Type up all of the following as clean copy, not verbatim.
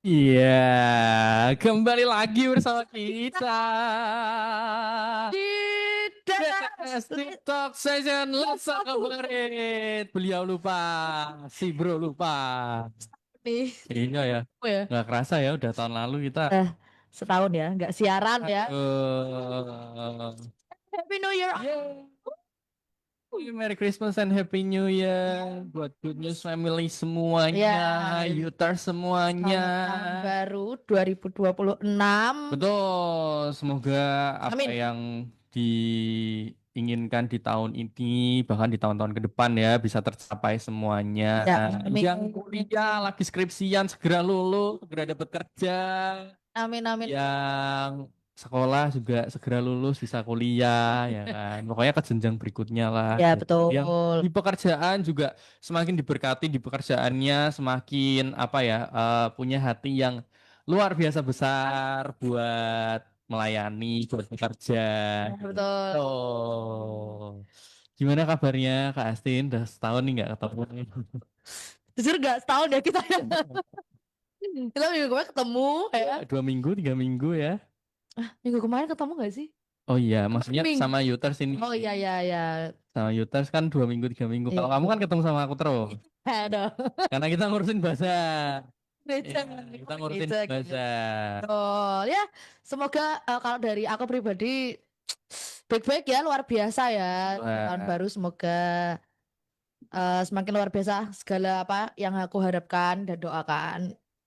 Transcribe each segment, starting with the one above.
Iya, kembali lagi bersama kita. Tidak. Yes, TikTok session, let's talk about it. Beliau lupa, si bro lupa. Nih, Iya ya, oh ya, nggak kerasa ya, udah tahun lalu kita. udah setahun ya, nggak siaran ya. Aduh. Happy New Year. Yeah. Merry Christmas and Happy New Year buat Good News Family semuanya, Ya, Uters semuanya. selamat tahun baru 2026. Betul, semoga apa Amin. yang diinginkan di tahun ini, bahkan di tahun-tahun ke depan ya, bisa tercapai semuanya. Ya, amin. Yang kuliah, lagi skripsian, segera lulus, segera dapat kerja. Amin, amin. Yang sekolah juga segera lulus, bisa kuliah, ya kan. Pokoknya ke jenjang berikutnya lah. Ya, Gitu. Yang betul. di pekerjaan juga semakin diberkati di pekerjaannya, semakin apa ya, punya hati yang luar biasa besar buat melayani, buat bekerja. Ya, betul. Tuh. Gimana kabarnya Kak Astin? Udah setahun nih nggak ketemu nih. Jujur nggak setahun ya kita ya. Kita minggu kemarin ketemu ya. 2 minggu, 3 minggu ya. Minggu kemarin ketemu nggak sih? Oh iya, maksudnya Minggu. sama Yuters ini. Oh iya, iya, iya. Sama Yuters kan 2 minggu, 3 minggu. Iya, Kalau kamu kan iya. ketemu sama aku terus. Aduh. Karena kita ngurusin bahasa. Iya, Becek. kita ngurusin Becek. bahasa. Oh ya, semoga kalau dari aku pribadi baik-baik ya, luar biasa ya. Tahun Wah, baru semoga semakin luar biasa segala apa yang aku harapkan dan doakan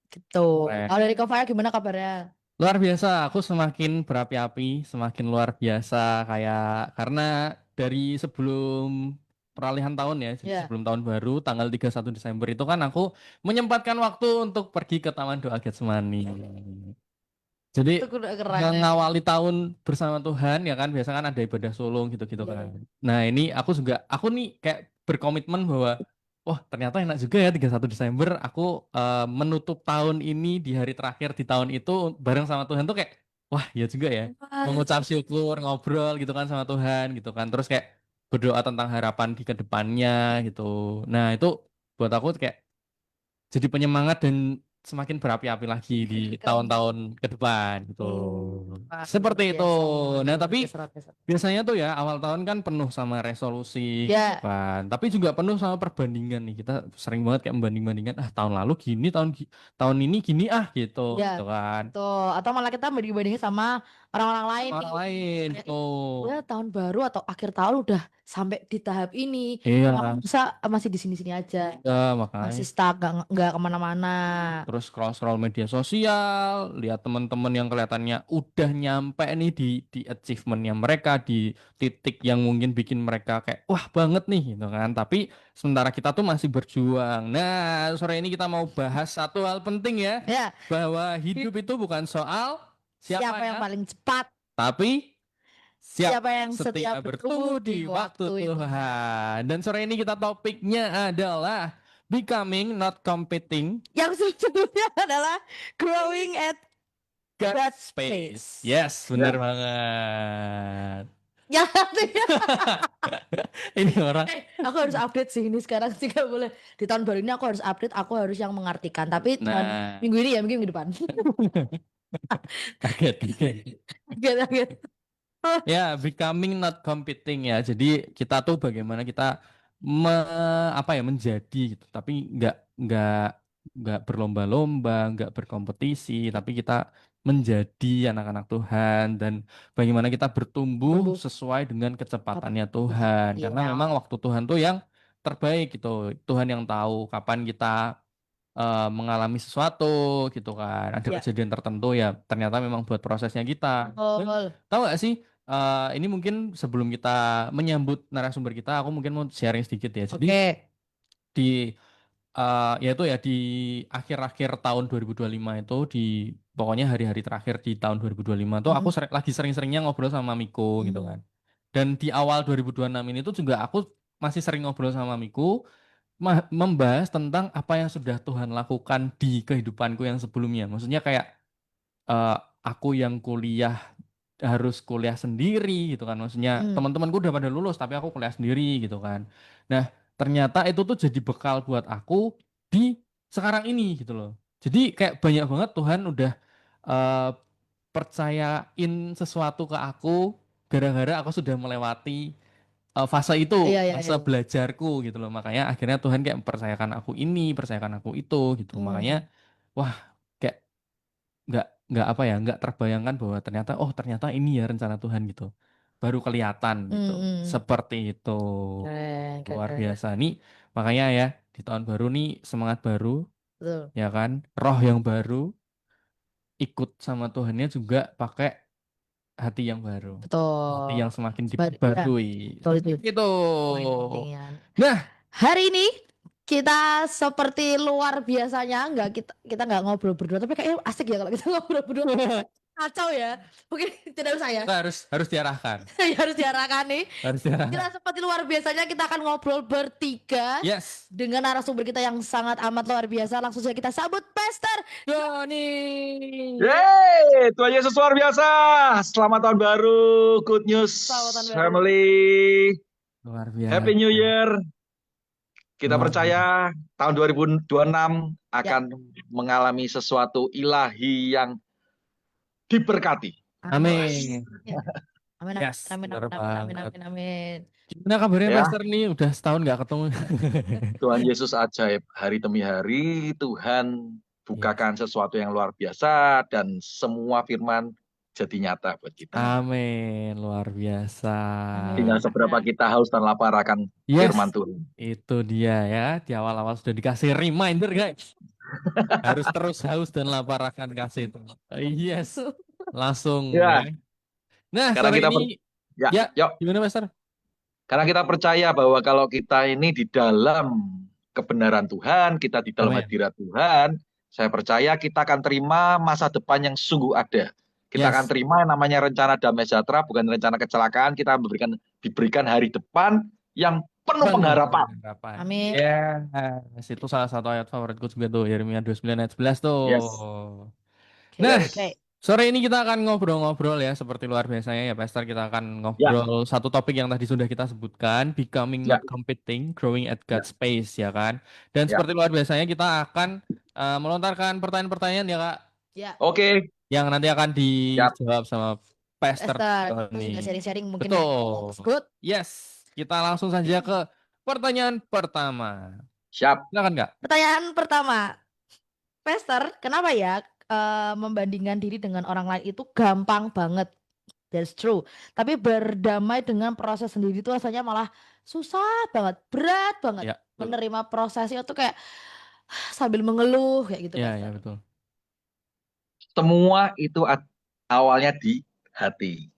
gitu. Kalau keren. dari Kak Faya gimana kabarnya? Luar biasa, aku semakin berapi-api, semakin luar biasa kayak karena dari sebelum peralihan tahun ya, jadi Ya, sebelum tahun baru tanggal 31 Desember itu kan aku menyempatkan waktu untuk pergi ke Taman Doa Getsemani. Jadi itu udah keren. mengawali tahun bersama Tuhan ya kan biasa kan ada ibadah sulung gitu-gitu Iya, kan. iya. Nah, ini aku nih kayak berkomitmen bahwa wah, ternyata enak juga ya 31 Desember aku menutup tahun ini di hari terakhir di tahun itu bareng sama Tuhan tuh kayak wah, ya juga ya. Wah, Mengucap syukur, ngobrol gitu kan sama Tuhan gitu kan. Terus kayak berdoa tentang harapan di kedepannya gitu. Nah, itu buat aku kayak jadi penyemangat dan semakin berapi-api lagi di keren. tahun-tahun ke depan gitu. Wah, luar Seperti itu. biasa. Nah, Luar tapi biasa, luar biasa. biasanya tuh ya awal tahun kan penuh sama resolusi gitu Ya, kan. Tapi juga penuh sama perbandingan nih. Kita sering banget kayak membanding-bandingkan ah tahun lalu gini, tahun ini gini ah gitu ya. gitu kan. Tuh, atau malah kita banding-bandingin sama orang-orang lain Sama nih. orang lain Kayak, gitu. "Ih, dia tahun baru atau akhir tahun udah sampai di tahap ini. Iya, Kok aku bisa masih di sini-sini aja, ya masih makanya. stuck, nggak kemana-mana." Terus scroll-scroll media sosial, lihat teman-teman yang kelihatannya udah nyampe nih di achievementnya mereka, di titik yang mungkin bikin mereka kayak wah banget nih gitu kan. Tapi sementara kita tuh masih berjuang. Nah, sore ini kita mau bahas satu hal penting ya, Ya, bahwa hidup itu bukan soal siapa siapa yang ya, paling cepat, tapi siapa siapa yang setia setia bertumbuh bertumbuh di di waktu waktu itu. Tuhan. Dan sore ini kita topiknya adalah becoming not competing. Yang sebetulnya adalah growing at God God's Space. pace. Yes, bener banget. Yang artinya, Ini orang. aku harus update sih ini sekarang sih gak boleh. Di tahun baru ini aku harus update, aku harus yang mengartikan. Tapi Nah, minggu ini ya, minggu depan. kaget, kaget. Gitu. Ya, becoming not competing ya. Jadi kita tuh bagaimana kita me, apa ya menjadi gitu. Tapi nggak nggak berlomba-lomba, nggak berkompetisi. Tapi kita menjadi anak-anak Tuhan dan bagaimana kita bertumbuh Tumbuh sesuai dengan kapan? kecepatannya Tuhan. Karena Iya. memang waktu Tuhan tuh yang terbaik gitu. Tuhan yang tahu kapan kita mengalami sesuatu gitu kan. Ada Ya. kejadian tertentu ya ternyata memang buat prosesnya kita. Dan Betul. tahu gak sih ini mungkin sebelum kita menyambut narasumber kita aku mungkin mau sharing sedikit ya. Jadi Oke. di ya itu ya di akhir-akhir tahun 2025 itu di pokoknya hari-hari terakhir di tahun 2025 tuh aku Mm-mm. lagi sering-seringnya ngobrol sama Miko gitu Mm. kan. Dan di awal 2026 ini tuh juga aku masih sering ngobrol sama Miko membahas tentang apa yang sudah Tuhan lakukan di kehidupanku yang sebelumnya. Maksudnya kayak eh, aku yang kuliah harus kuliah sendiri gitu kan. Maksudnya Mm. teman-temanku udah pada lulus tapi aku kuliah sendiri gitu kan. Nah, ternyata itu tuh jadi bekal buat aku di sekarang ini gitu loh. Jadi kayak banyak banget Tuhan udah eh, percayain sesuatu ke aku gara-gara aku sudah melewati fase itu, Iya, iya, fase iya. belajarku gitu loh. Makanya akhirnya Tuhan kayak mempercayakan aku ini, percayakan aku itu gitu. Makanya Hmm. wah kayak nggak apa ya, nggak terbayangkan bahwa ternyata oh ternyata ini ya rencana Tuhan gitu. Baru kelihatan gitu. Hmm, hmm. Seperti itu. Keren, keren, Luar keren, keren. biasa nih. Makanya ya di tahun baru nih semangat baru Betul, ya kan. Roh yang baru ikut sama Tuhannya juga pakai hati yang baru. Hati betul. yang semakin Ya, diperbarui. betul itu. Seperti itu. Poin penting kan. Nah, Hari ini kita seperti luar biasanya, nggak kita nggak ngobrol berdua, tapi kayaknya asik ya kalau kita ngobrol berdua. Kacau ya. Mungkin tidak usah ya. harus diarahkan. Harus diarahkan nih. Harus Kita diarahkan. seperti luar biasanya kita akan ngobrol bertiga Yes. dengan narasumber kita yang sangat amat luar biasa. Langsung saja kita sambut Pastor. Doni. Yeay, Tuhan Yesus luar biasa. Selamat tahun baru, good news Selamat tahun baru. family. Luar Happy New biasa. Year. Kita Luar biasa. percaya tahun 2026 Ya, akan mengalami sesuatu ilahi yang diberkati. amin. Amin. Ya. Amin, amin, Yes, amin, benar amin, amin, amin, banget. amin, amin. Gimana kabarnya Ya, Pastor nih? Udah setahun nggak ketemu. Tuhan Yesus ajaib. Hari demi hari Tuhan Yes. bukakan sesuatu yang luar biasa dan semua firman jadi nyata buat kita. Amin. Luar biasa. Tinggal Amin. seberapa kita haus dan lapar akan firman Yes. Tuhan. Itu dia ya. Di awal-awal sudah dikasih reminder guys. Harus terus haus dan lapar akan kasih itu. Yes. Langsung Ya, ya. Nah, karena sore kita ini ya, ya yuk. gimana Pastor? Karena kita percaya bahwa kalau kita ini di dalam kebenaran Tuhan, kita di dalam Amin. hadirat Tuhan, saya percaya kita akan terima masa depan yang sungguh ada. Kita akan Yes. terima yang namanya rencana damai sejahtera, bukan rencana kecelakaan. Kita diberikan hari depan yang penuh Penuh pengharapan. dengan harapan. Amin. Yes. Itu salah satu ayat favoritku juga tuh. Yeremia 29 ayat 11 tuh. Yes, Oke, Nah, oke. yes. sore ini kita akan ngobrol-ngobrol ya seperti luar biasanya ya Pastor. Kita akan Ya, ngobrol satu topik yang tadi sudah kita sebutkan, becoming ya, not competing, growing at ya, God's pace ya kan. Dan ya. seperti luar biasanya kita akan melontarkan pertanyaan-pertanyaan ya Kak, Ya, Oke, yang nanti akan ya. dijawab sama Pastor Esther, kita juga Tony. sharing-sharing mungkin ya. That's Betul. good. Yes, kita langsung saja ke pertanyaan pertama. Siap. Silakan Kak. Pertanyaan pertama, Pastor, kenapa ya membandingkan diri dengan orang lain itu gampang banget? That's true. Tapi berdamai dengan proses sendiri itu rasanya malah susah banget, berat banget. Ya, betul. Menerima prosesnya tuh kayak sambil mengeluh kayak gitu, Ya, ya Pastor. betul. Semua itu awalnya di hati.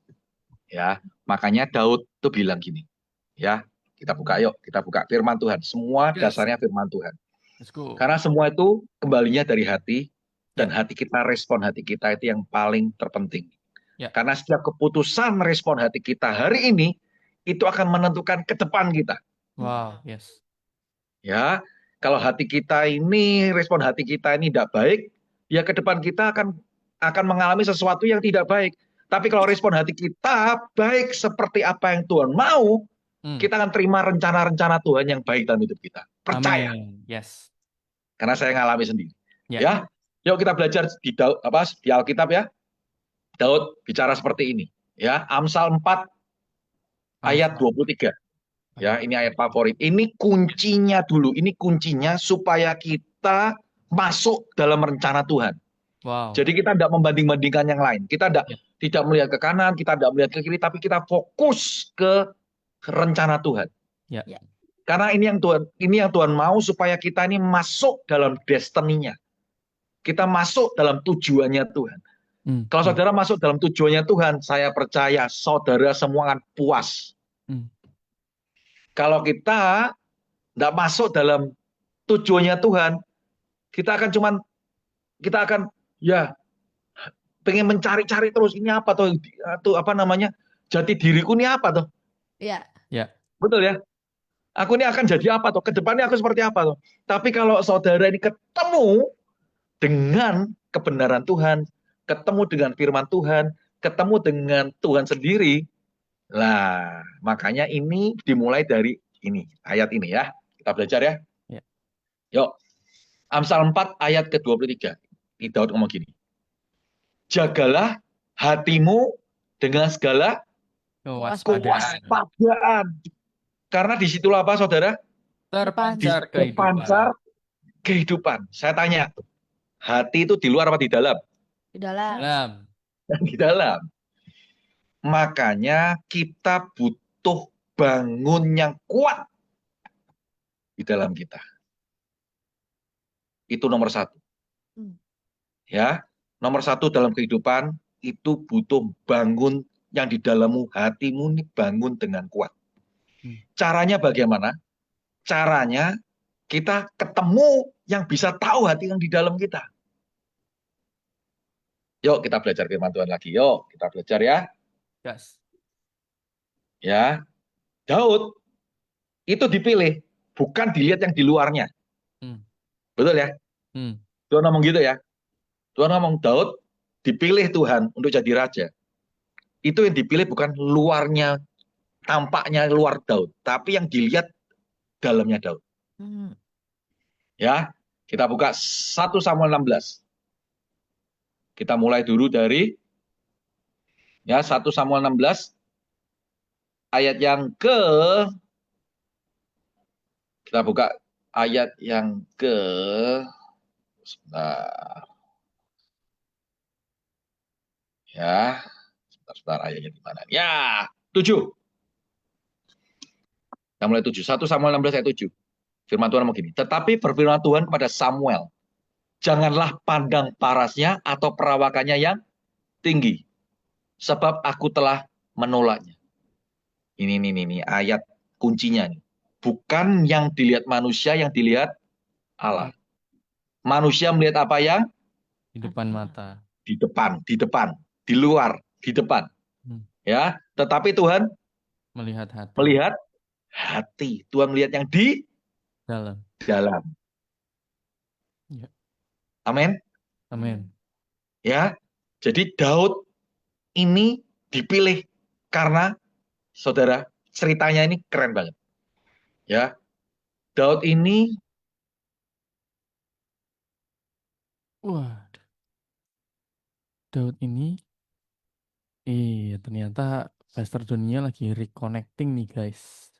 Ya, makanya Daud tuh bilang gini. Ya, kita buka yuk, kita buka firman Tuhan. Semua Yes, dasarnya firman Tuhan. let's go. Karena semua itu kembalinya dari hati, dan Ya, hati kita, respon hati kita itu yang paling terpenting. ya. Karena setiap keputusan merespon hati kita hari ini, itu akan menentukan ke depan kita. Wow, yes. Ya, kalau hati kita ini, respon hati kita ini tidak baik, ya ke depan kita akan mengalami sesuatu yang tidak baik. Tapi kalau respon hati kita baik seperti apa yang Tuhan mau, Hmm. kita akan terima rencana-rencana Tuhan yang baik dalam hidup kita. Percaya, Amin. Yes. karena saya ngalami sendiri. Ya. Ya, yuk kita belajar di Alkitab ya. Daud bicara seperti ini. Ya, Amsal 4 ayat 23. Ya, ini ayat favorit. Ini kuncinya dulu. Ini kuncinya supaya kita masuk dalam rencana Tuhan. Wow. Jadi kita tidak membanding-bandingkan yang lain. Kita Ya. tidak melihat ke kanan, kita tidak melihat ke kiri, tapi kita fokus ke rencana Tuhan. Ya. Ya. Karena ini yang Tuhan mau supaya kita ini masuk dalam destiny-nya. Kita masuk dalam tujuannya Tuhan. Kalau saudara masuk dalam tujuannya Tuhan, saya percaya saudara semua akan puas. Kalau kita tidak masuk dalam tujuannya Tuhan, kita akan ya pengen mencari-cari terus, ini apa tuh apa namanya, jati diriku ini apa tuh? Ya. Ya. Betul ya? Aku ini akan jadi apa tuh? Kedepannya aku seperti apa tuh? Tapi kalau saudara ini ketemu dengan kebenaran Tuhan, ketemu dengan firman Tuhan, ketemu dengan Tuhan sendiri, lah makanya ini dimulai dari ini ayat ini ya. Kita belajar ya. Ya. Yuk. Amsal 4 ayat ke-23. Ini Daud ngomong gini. Jagalah hatimu dengan segala Kewaspadaan. kewaspadaan. Karena disitulah apa, saudara? Terpancar Terpancar kehidupan. kehidupan. Saya tanya, hati itu di luar apa di dalam? Di dalam. Dalam. Di dalam. Makanya kita butuh bangun yang kuat di dalam kita. Itu nomor satu. Hmm. Ya, nomor satu dalam kehidupan itu butuh bangun yang di dalammu, hatimu ini bangun dengan kuat. Hmm. Caranya bagaimana? Caranya kita ketemu yang bisa tahu hati yang di dalam kita. Yuk kita belajar firman Tuhan lagi. Yuk kita belajar ya. Gas. Ya, Daud itu dipilih, bukan dilihat yang di luarnya. Hmm. Betul ya? Hmm. Tuhan ngomong gitu ya. Tuhan ngomong Daud dipilih Tuhan untuk jadi raja. Itu yang dipilih bukan luarnya, tampaknya luar Daud, tapi yang dilihat dalamnya Daud. Hmm. Ya, kita buka 1 Samuel 16. Kita mulai dulu dari ya 1 Samuel 16 ayat yang ke kita buka ayat yang ke sebentar ya, sebentar ayatnya di mana? Ya, 7. Kita mulai 7. 1 Samuel 16 ayat 7. Firman Tuhan begini, tetapi berfirman Tuhan kepada Samuel, janganlah pandang parasnya atau perawakannya yang tinggi, sebab aku telah menolaknya. Ini ayat kuncinya nih. Bukan yang dilihat manusia, yang dilihat Allah. Manusia melihat apa yang Di depan mata. di depan, di luar, di depan. Hmm. Ya, tetapi Tuhan Melihat hati. melihat hati. Tuhan melihat yang di Dalam. dalam. Ya. Amin. Amin. Ya. Jadi Daud ini dipilih karena saudara, ceritanya ini keren banget. Ya. Daud ini Wah, Daud ini, ternyata Pastor Dunia lagi reconnecting nih guys.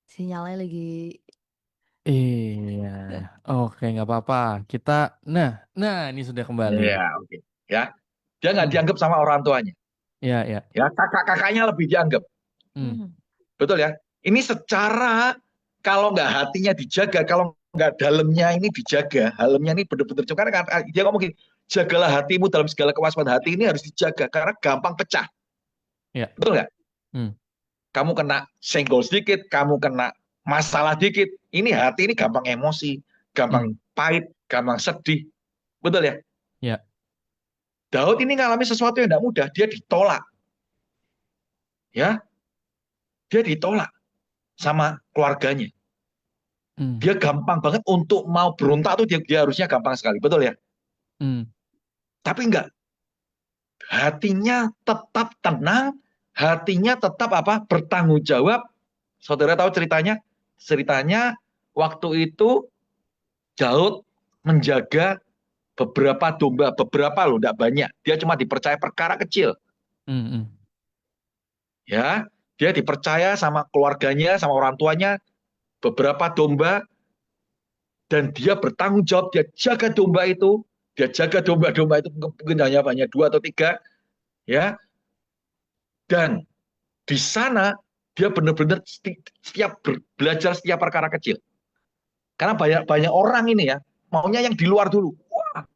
Sinyalnya lagi. Iya, oke nggak apa-apa. Kita, ini sudah kembali. ya, oke. Ya. Dia nggak Hmm. dianggap sama orang tuanya. Ya, ya. Ya, kakak-kakaknya lebih dianggap. Hmm. Hmm. Betul ya? Ini secara kalau nggak hatinya dijaga, kalau nggak dalamnya ini dijaga, dalamnya ini benar-benar karena dia ngomong gini, jagalah hatimu dalam segala kewaspadaan. Hati ini harus dijaga karena gampang pecah. Ya. Betul nggak? Hmm. Kamu kena senggol sedikit, kamu kena masalah dikit, ini hati ini gampang emosi, gampang pahit, gampang sedih. Betul ya? Ya. Daud ini ngalami sesuatu yang tidak mudah, dia ditolak. Ya, dia ditolak sama keluarganya. Hmm. Dia gampang banget untuk mau berontak tuh dia harusnya gampang sekali, betul ya? Hmm. Tapi enggak, hatinya tetap tenang, hatinya tetap apa? Bertanggung jawab. Saudara tahu ceritanya? Ceritanya waktu itu Daud menjaga beberapa domba, beberapa loh, enggak banyak. Dia cuma dipercaya perkara kecil. Hmm. Hmm. Ya, dia dipercaya sama keluarganya, sama orang tuanya beberapa domba dan dia bertanggung jawab, dia jaga domba itu, dia jaga domba-domba itu mungkin hanya banyak 2 atau 3, ya. Dan di sana dia benar-benar setiap belajar setiap perkara kecil. Karena banyak orang ini ya maunya yang di luar dulu. Wah,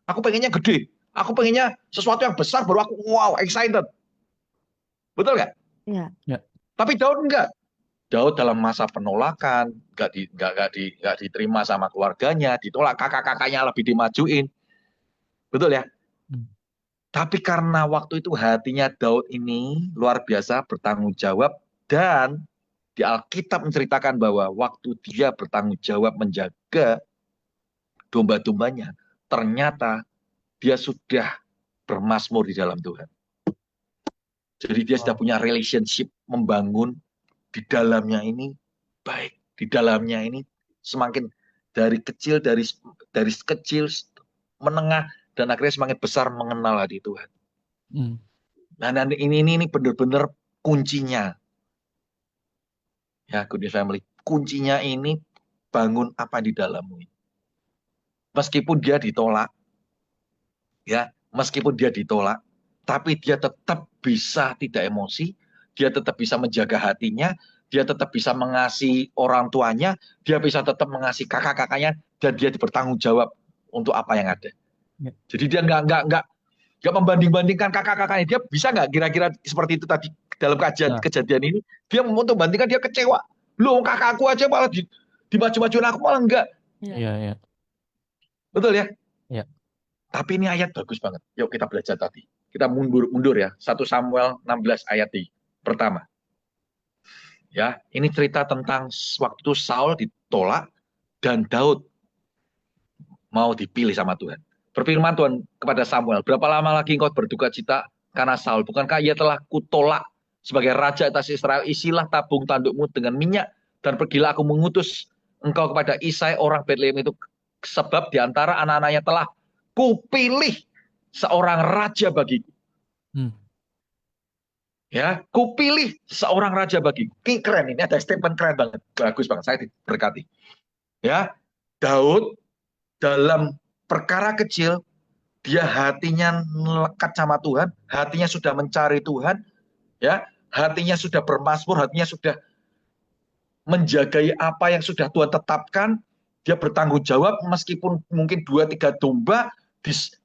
aku pengennya gede, aku pengennya sesuatu yang besar baru aku wow excited. Betul nggak? Ya. Ya. Tapi Daud enggak. Daud dalam masa penolakan, nggak diterima sama keluarganya, ditolak kakak-kakaknya lebih dimajuin. Betul ya? Hmm. Tapi karena waktu itu hatinya Daud ini luar biasa bertanggung jawab dan di Alkitab menceritakan bahwa waktu dia bertanggung jawab menjaga domba-dombanya, ternyata dia sudah bermazmur di dalam Tuhan. Jadi dia sudah punya relationship membangun di dalamnya ini baik, di dalamnya ini semakin dari kecil, dari kecil, menengah, dan akhirnya semakin besar mengenal hati Tuhan. Hmm. Nah, ini benar-benar kuncinya, ya, Good News Family. Kuncinya ini bangun apa di dalammu. Meskipun dia ditolak, ya, meskipun dia ditolak, tapi dia tetap bisa tidak emosi, dia tetap bisa menjaga hatinya, dia tetap bisa mengasihi orang tuanya, dia bisa tetap mengasihi kakak-kakaknya, dan dia bertanggung jawab untuk apa yang ada. Ya. Jadi dia nggak membanding-bandingkan kakak-kakaknya. Dia bisa nggak kira-kira seperti itu tadi dalam Nah, kejadian ini? Dia untuk bandingkan, dia kecewa. Loh, kakakku aja malah dimaju-majuin, aku malah enggak. Ya. iya, iya, Betul ya? iya. Tapi ini ayat bagus banget. Yuk kita belajar tadi. Kita mundur ya. 1 Samuel 16 ayat di pertama. Ya, ini cerita tentang waktu Saul ditolak dan Daud mau dipilih sama Tuhan. Berfirman Tuhan kepada Samuel, berapa lama lagi engkau berduka cita karena Saul? Bukankah ia telah kutolak sebagai raja atas Israel? Isilah tabung tandukmu dengan minyak dan pergilah aku mengutus engkau kepada Isai orang Betlehem itu, sebab di antara anak-anaknya telah kupilih seorang raja bagiku. Hmm. Ya, kupilih seorang raja bagiku. Ini keren, ini ada statement keren banget, bagus banget, saya diberkati. Ya, Daud dalam perkara kecil, dia hatinya melekat sama Tuhan, hatinya sudah mencari Tuhan, ya, hatinya sudah bermazmur, hatinya sudah menjagai apa yang sudah Tuhan tetapkan. Dia bertanggung jawab meskipun mungkin 2-3 domba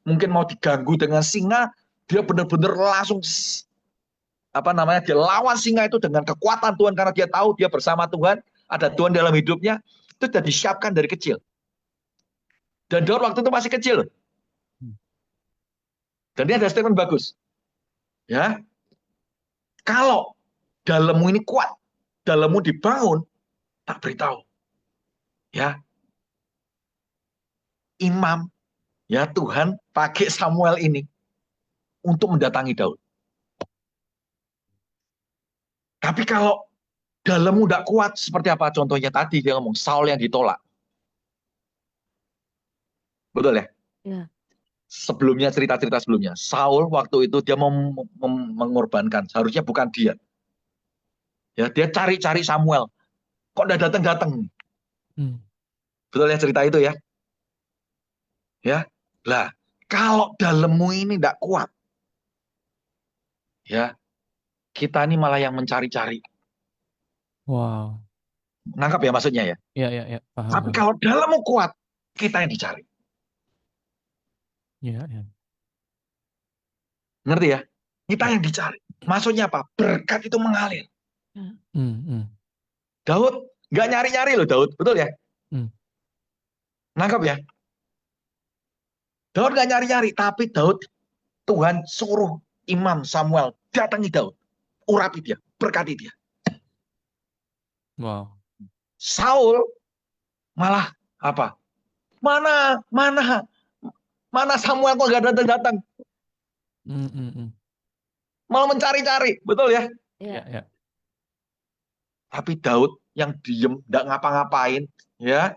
mungkin mau diganggu dengan singa, dia benar-benar langsung dia lawan singa itu dengan kekuatan Tuhan, karena dia tahu dia bersama Tuhan, ada Tuhan dalam hidupnya. Itu sudah disiapkan dari kecil. Dan Daud waktu itu masih kecil. Dan dia ada statement bagus. Ya, kalau dalammu ini kuat, dalammu dibangun, tak beritahu. Ya, imam, ya, Tuhan pakai Samuel ini untuk mendatangi Daud. Tapi kalau dalammu tidak kuat, seperti apa contohnya tadi dia ngomong, Saul yang ditolak. Betul ya? Ya. Sebelumnya, cerita-cerita sebelumnya, Saul waktu itu dia mengorbankan, seharusnya bukan dia. Ya, dia cari-cari Samuel. Kok tidak datang-datang? Hmm. Betul ya cerita itu ya? Ya. Lah, kalau dalammu ini tidak kuat, ya, kita ini malah yang mencari-cari. Wow. Nangkap ya maksudnya ya? Iya, iya, iya. Paham, Tapi paham. kalau dalammu kuat, kita yang dicari. Iya, iya. Ngerti ya? Kita Ya. yang dicari. Maksudnya apa? Berkat itu mengalir. Hmm, hmm, Daud nggak nyari-nyari loh, Daud. Betul ya? hmm. Nangkap ya? Daud nggak nyari-nyari, tapi Tuhan suruh Imam Samuel datangi Daud. Urapi dia, berkati dia. Wow. Saul malah apa? Mana, mana, mana Samuel kok nggak datang-datang? Hmm, hmm, hmm. Malah mencari-cari, betul ya? Ya, Ya. ya. Tapi Daud yang diem, nggak ngapa-ngapain, ya,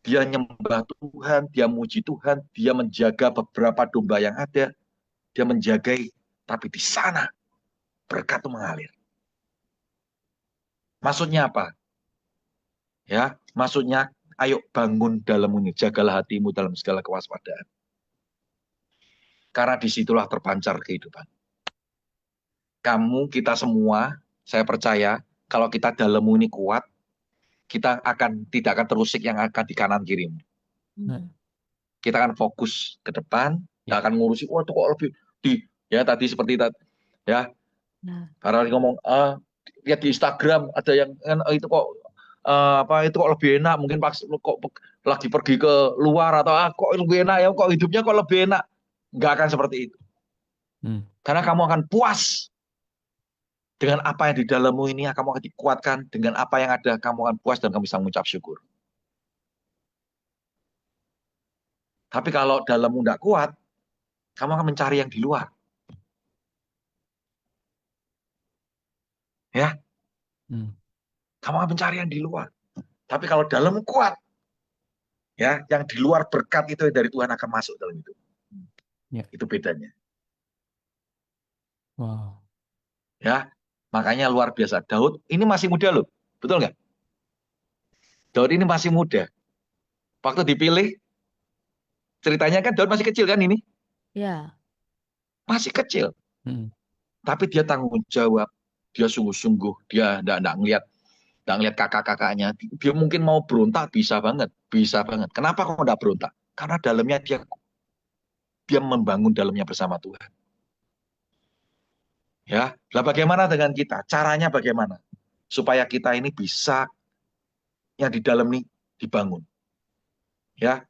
dia nyembah Tuhan, dia muji Tuhan, dia menjaga beberapa domba yang ada, dia menjagai, tapi di sana berkat itu mengalir. Maksudnya apa? Ya, maksudnya ayo bangun dalam ini, jagalah hatimu dalam segala kewaspadaan. Karena disitulah terpancar kehidupan. Kamu, kita semua, saya percaya, kalau kita dalammu ini kuat, kita tidak akan terusik yang akan di kanan kirimu. Nah, Kita akan fokus ke depan, nggak ya. akan ngurusi, wah itu kok lebih ya tadi seperti tadi, ya, Nah. karena ngomong, lihat di Instagram ada yang itu kok apa itu kok lebih enak, mungkin pas kok lagi pergi ke luar atau kok lebih enak ya, kok hidupnya kok lebih enak, nggak akan seperti itu. Hmm. Karena kamu akan puas dengan apa yang di dalammu ini, kamu akan dikuatkan dengan apa yang ada, kamu akan puas dan kamu bisa mengucap syukur. Tapi kalau dalammu tidak kuat, kamu akan mencari yang di luar. Ya, Hmm. kamu akan mencari yang di luar. Tapi kalau dalammu kuat, Ya, yang di luar berkat itu dari Tuhan akan masuk dalam itu. Ya. Itu bedanya. Wow. Ya, makanya luar biasa. Daud ini masih muda loh, betul nggak? Daud ini masih muda. Waktu dipilih, ceritanya kan Daud masih kecil kan ini, Ya. masih kecil. Mm. Tapi dia tanggung jawab, dia sungguh-sungguh, dia nggak ngeliat kakak-kakaknya. Dia mungkin mau berontak bisa banget, bisa banget. Kenapa kok nggak berontak? Karena dalamnya dia membangun dalamnya bersama Tuhan. Ya, lah bagaimana dengan kita? Caranya bagaimana? Supaya kita ini bisa yang di dalam nih dibangun. Ya,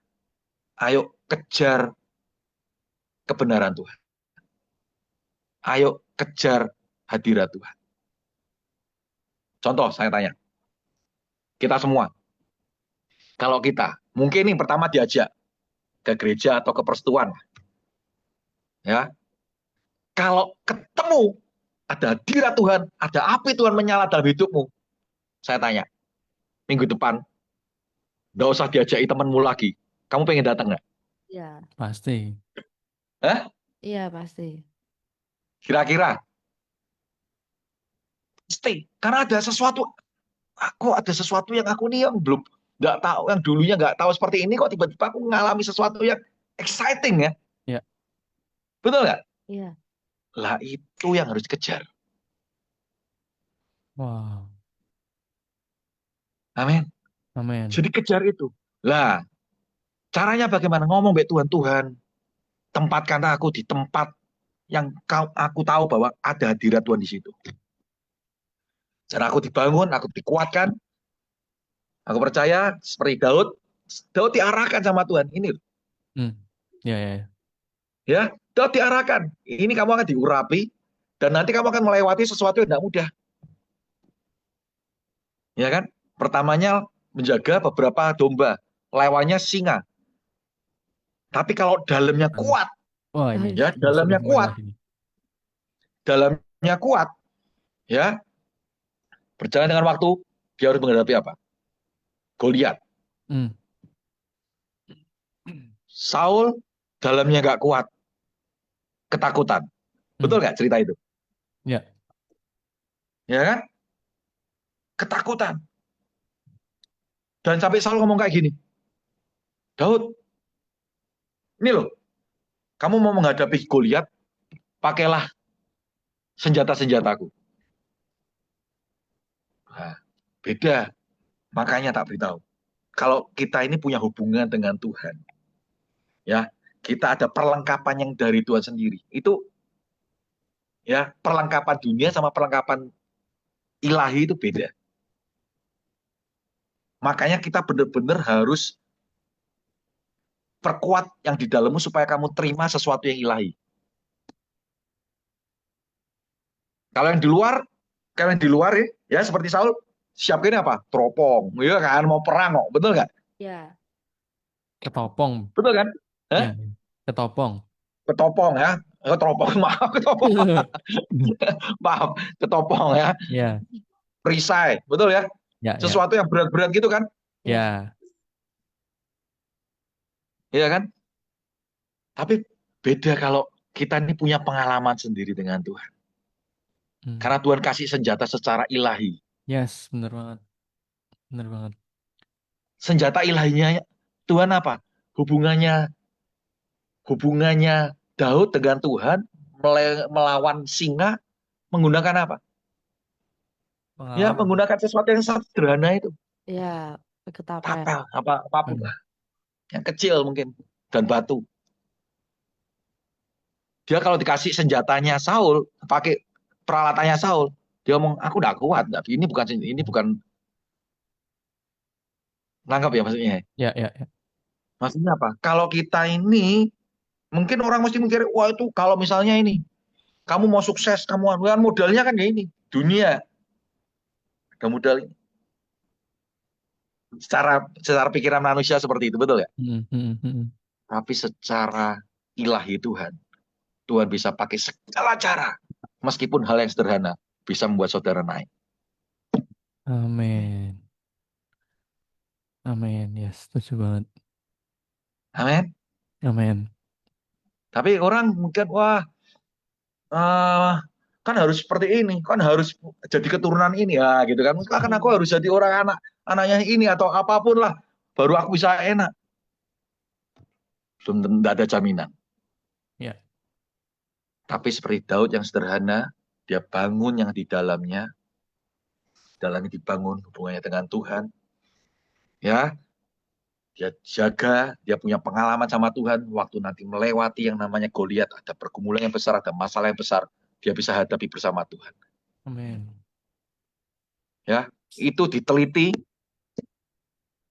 ayo kejar kebenaran Tuhan. Ayo kejar hadirat Tuhan. Contoh saya tanya, kita semua, kalau kita mungkin nih pertama diajak ke gereja atau ke persekutuan, ya, kalau ketemu ada hadirat Tuhan, ada api Tuhan menyala dalam hidupmu, saya tanya, minggu depan, nggak usah diajaki temanmu lagi. Kamu pengen datang nggak? Iya. Pasti. Hah? Iya, pasti. Kira-kira? Stay. Karena ada sesuatu yang aku nih yang belum nggak tahu, yang dulunya nggak tahu seperti ini, kok tiba-tiba aku mengalami sesuatu yang exciting ya. Ya. Betul nggak? Iya. Lah itu yang harus dikejar. Wow. Amin. Amin. Jadi kejar itu. Lah, caranya bagaimana? Ngomong baik Tuhan, Tuhan, tempatkan aku di tempat yang aku tahu bahwa ada hadirat Tuhan di situ. Cara aku dibangun, aku dikuatkan, aku percaya seperti Daud, Daud diarahkan sama Tuhan. Ini loh, Mm. Ya, ya, ya. ya, Daud diarahkan. Ini kamu akan diurapi dan nanti kamu akan melewati sesuatu yang tidak mudah, ya kan? Pertamanya menjaga beberapa domba, lawannya singa. Tapi kalau dalamnya Amin. kuat, Wah, ini ya, Guys. sudah dalamnya mulai kuat, lagi nih. dalamnya kuat, ya, berjalan dengan waktu, dia harus menghadapi apa? Goliat. Mm. Saul dalamnya nggak kuat, ketakutan. Betul Mm. nggak cerita itu? Ya. Ya kan? Ketakutan. Dan sampai Saul ngomong kayak gini, Daud, ini loh, kamu mau menghadapi Goliat, pakailah senjata-senjataku. Nah, beda. Makanya tak beritahu. Kalau kita ini punya hubungan dengan Tuhan, ya, kita ada perlengkapan yang dari Tuhan sendiri. Itu ya, perlengkapan dunia sama perlengkapan ilahi itu beda. Makanya kita benar-benar harus perkuat yang di dalammu supaya kamu terima sesuatu yang ilahi. Kalau yang di luar, kalau yang di luar ya seperti Saul, siapkan apa? Teropong, ya kan, mau perang kok, betul nggak? Ya. Ketopong. Betul kan? Hah? Ya. Ketopong. Ketopong ya, ketopong, maaf, ketopong, maaf, ketopong ya, Ya. perisai, betul ya? Ya, ya. Sesuatu yang berat-berat gitu kan? Ya. Ya. Iya kan? Tapi beda kalau kita ini punya pengalaman sendiri dengan Tuhan. Mm. Karena Tuhan kasih senjata secara ilahi. Yes, bener banget. Bener banget. Senjata ilahinya Tuhan apa? Hubungannya hubungannya Daud dengan Tuhan melawan singa menggunakan apa? Ya, Pengalaman. menggunakan sesuatu yang sangat sederhana itu. Ya. Ketapel. Tapel, apapun Mm. lah. Yang kecil mungkin. Dan batu. Dia kalau dikasih senjatanya Saul, pakai peralatannya Saul, dia ngomong, aku udah kuat. Tapi ini bukan nangkap ya maksudnya. Ya, ya, ya. Maksudnya apa? Kalau kita ini, mungkin orang mesti mikir, wah itu kalau misalnya ini, kamu mau sukses, kamu kan modalnya kan ya ini, dunia, ada modal ini. Secara pikiran manusia seperti itu, betul ya? Mm, mm, mm. Tapi secara ilahi Tuhan, Tuhan bisa pakai segala cara, meskipun hal yang sederhana, bisa membuat saudara naik. Amin. Amin. Yes, setuju banget. Amin. Amin. Tapi orang mungkin wah eh, kan harus seperti ini, kan harus jadi keturunan ini ya gitu kan. Kan aku harus jadi orang anaknya ini atau apapun lah baru aku bisa enak. Belum tentu ada jaminan. Ya. Tapi seperti Daud yang sederhana, dia bangun yang di dalamnya dibangun hubungannya dengan Tuhan, ya, dia jaga, dia punya pengalaman sama Tuhan, waktu nanti melewati yang namanya Goliat, ada pergumulan yang besar, ada masalah yang besar, dia bisa hadapi bersama Tuhan. Amin. Ya, itu diteliti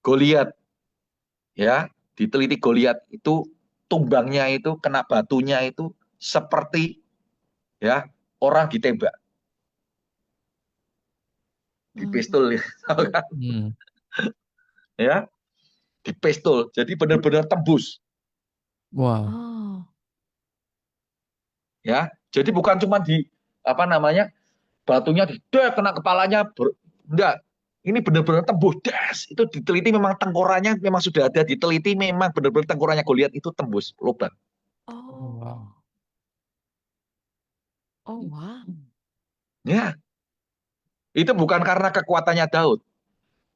Goliat, ya, diteliti Goliat itu tumbangnya itu kena batunya itu seperti ya orang ditembak di pistol ya, tahu kan? Hmm. Ya, di pistol, jadi benar-benar tembus. Wow. Oh. Ya, jadi bukan cuma di apa namanya batunya kena kepalanya, enggak. Ini benar-benar tembus, das. Itu diteliti memang tengkorannya memang sudah ada diteliti memang benar-benar tengkorannya Goliat itu tembus lubang. Oh. Wow. Oh, wow. Ya, itu bukan karena kekuatannya Daud,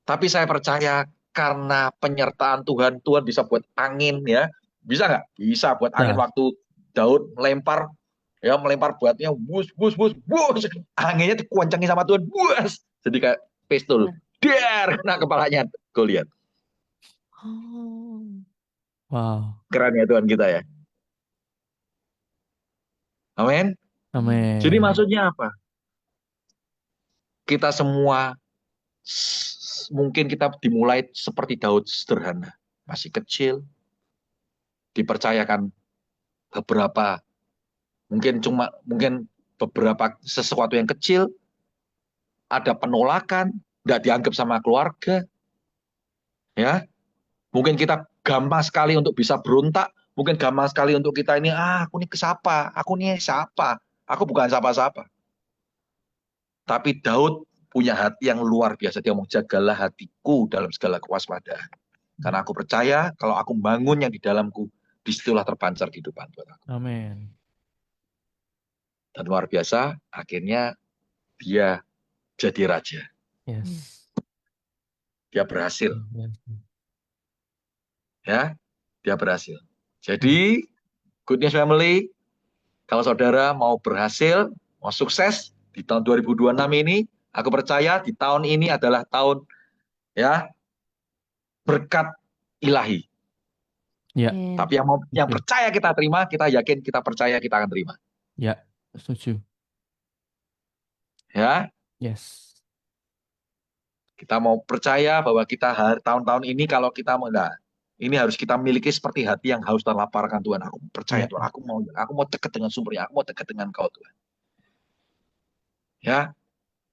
tapi saya percaya karena penyertaan Tuhan, Tuhan bisa buat angin ya. Bisa nggak? Bisa buat angin Nah, waktu Daud melempar ya melempar buatnya bus bus bus bus anginnya dikuancangin sama Tuhan bus jadi kayak pistol der kena kepalanya Goliat. Oh. wow. Keren ya Tuhan kita ya. Amin. Jadi Amin. maksudnya apa? Kita semua mungkin kita dimulai seperti Daud sederhana, masih kecil, dipercayakan beberapa mungkin beberapa sesuatu yang kecil, ada penolakan, nggak dianggap sama keluarga, ya. Mungkin kita gampang sekali untuk bisa berontak, mungkin gampang sekali untuk kita ini, aku ini siapa, aku ini siapa, aku bukan siapa-siapa. Tapi Daud punya hati yang luar biasa. Dia ngomong, jagalah hatiku dalam segala kewaspadaan. Karena aku percaya kalau aku bangun yang di dalamku, disitulah terpancar kehidupan buat aku. Amin. Dan luar biasa, akhirnya dia jadi raja. Yes. Dia berhasil. Yes. Ya, dia berhasil. Jadi, Good News Family, kalau saudara mau berhasil, mau sukses di tahun 2026 ini, aku percaya di tahun ini adalah tahun ya berkat ilahi. Ya. Tapi yang percaya kita terima, kita yakin kita percaya kita akan terima. Ya, setuju. Ya, Yes. kita mau percaya bahwa kita tahun-tahun ini kalau kita mau ini harus kita miliki seperti hati yang haus dan lapar akan Tuhan. Aku percaya Ya. Tuhan, aku mau dekat dengan sumbernya, aku mau dekat dengan Kau Tuhan. Ya,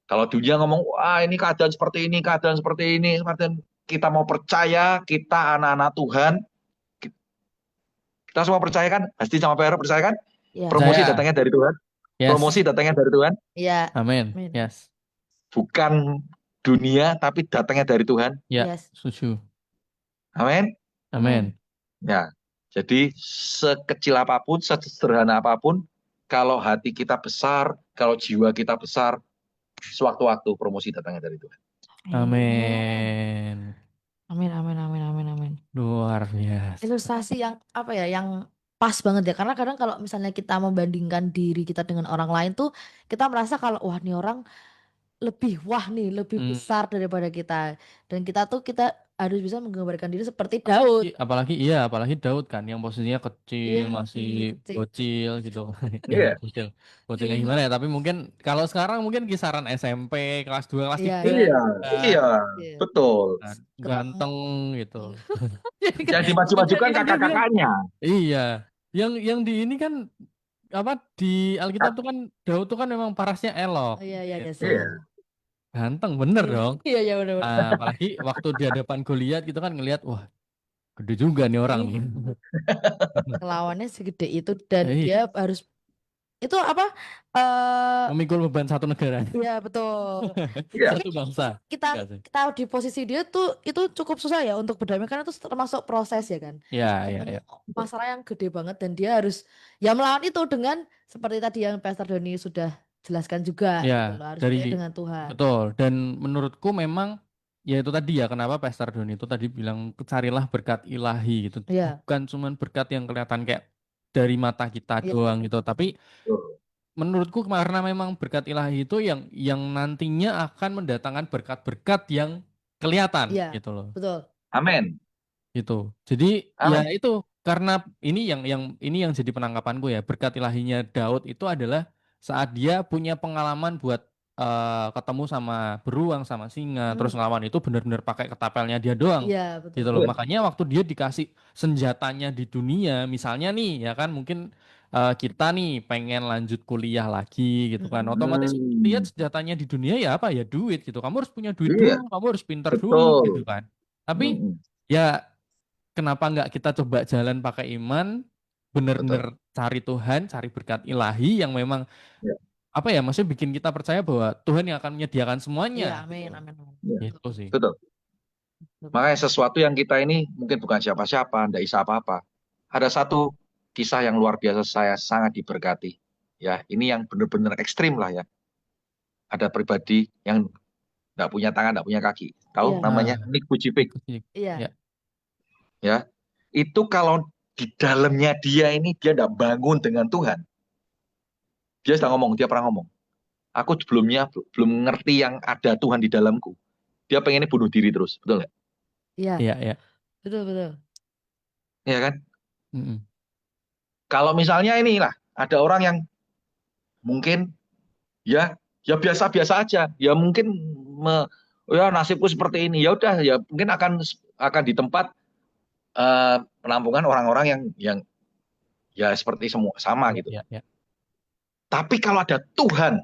kalau dunia ngomong, wah ini keadaan seperti ini, kita mau percaya, kita anak-anak Tuhan, kita semua percaya kan? Hasti sama PR percaya kan? Ya. Promosi Percaya. datangnya dari Tuhan. Yes. Promosi datangnya dari Tuhan. Ya. Amin. Amin. Yes. Bukan dunia, tapi datangnya dari Tuhan. Ya, Yes. setuju. Amin. Amin. Ya, jadi sekecil apapun, sesederhana apapun, kalau hati kita besar, kalau jiwa kita besar, sewaktu-waktu promosi datangnya dari Tuhan. Amin. Amin, amin, amin, amin, amin. Luar biasa. Ilustrasi yang apa ya, yang pas banget ya. Karena kadang kalau misalnya kita membandingkan diri kita dengan orang lain tuh, kita merasa kalau wah nih orang lebih lebih Hmm. besar daripada kita. Dan kita harus bisa menggambarkan diri seperti Daud. Apalagi Daud kan yang posisinya kecil, Iya, masih kecil. bocil gitu. Iya. Ya, bocilnya gimana ya? Tapi mungkin kalau sekarang mungkin kisaran SMP, kelas 2, kelas 3 Iya, iya, Iya. betul. kan, ganteng gitu. Yang dimaju-majukan kakak-kakaknya. Iya. Yang di ini kan apa di Alkitab tuh kan Daud tuh kan memang parasnya elok. Iya, iya, Gitu. iya. Ganteng bener dong. Iya, iya, benar. Apalagi waktu di hadapan Goliat gitu kan ngelihat wah gede juga nih orang nih. Lawannya segede itu dan Iya. dia harus itu apa? Memikul beban satu negara, Ya betul. Iya, Tapi satu bangsa. kita Enggak sih? kita di posisi dia tuh itu cukup susah ya untuk berdamai karena itu termasuk proses ya kan. Ya, Dan ya, ini ya. masalah yang gede banget dan dia harus ya melawan itu dengan seperti tadi yang Pastor Doni sudah jelaskan juga gitu Ya, loh, harus percaya dari dengan Tuhan. betul. Dan menurutku memang ya itu tadi ya kenapa Pastor Don itu tadi bilang carilah berkat ilahi gitu. Iya, Bukan cuman berkat yang kelihatan kayak dari mata kita iya, doang gitu, tapi betul. menurutku karena memang berkat ilahi itu yang nantinya akan mendatangkan berkat-berkat yang kelihatan iya, gitu loh. betul. Amin. Gitu. Jadi ya Amin. itu karena ini yang jadi penangkapanku ya. Berkat ilahinya Daud itu adalah saat dia punya pengalaman buat ketemu sama beruang sama singa Hmm, terus ngelawan itu benar-benar pakai ketapelnya dia doang iya, betul. gitu loh. Iya. Makanya waktu dia dikasih senjatanya di dunia misalnya nih ya kan mungkin kita nih pengen lanjut kuliah lagi gitu kan. Mm-mm. Otomatis lihat Hmm. senjatanya di dunia ya apa ya duit gitu. Kamu harus punya duit Iya, dulu, kamu harus pinter dulu gitu betul. kan. Tapi Mm-mm. ya kenapa nggak kita coba jalan pakai iman, Betul. bener-bener cari Tuhan, cari berkat ilahi yang memang Ya, apa ya, maksudnya bikin kita percaya bahwa Tuhan yang akan menyediakan Iya, semuanya amin, gitu. amin, amin. ya, Betul, Gitu sih. betul. betul, betul. Makanya sesuatu yang kita ini mungkin bukan siapa-siapa, ndak bisa apa-apa. Ada satu kisah yang luar biasa saya sangat diberkati. Ya, ini yang benar-benar ekstrim lah ya. Ada pribadi yang nggak punya tangan, nggak punya kaki. Tahu Iya, namanya Nah, Nick Vujicic. itu sih. iya, Ya, Ya, itu kalau di dalamnya dia ini dia nggak bangun dengan Tuhan. Dia sudah ngomong, dia pernah ngomong. Aku sebelumnya belum ngerti yang ada Tuhan di dalamku. Dia pengennya bunuh diri terus, betul nggak? iya, iya, iya. betul, betul. Iya kan? Mm-mm. Kalau misalnya inilah ada orang yang mungkin ya biasa-biasa aja, ya mungkin ya nasibku seperti ini, ya udah ya mungkin akan di tempat penampungan orang-orang yang ya seperti semua sama Iya, gitu. iya, iya. Tapi kalau ada Tuhan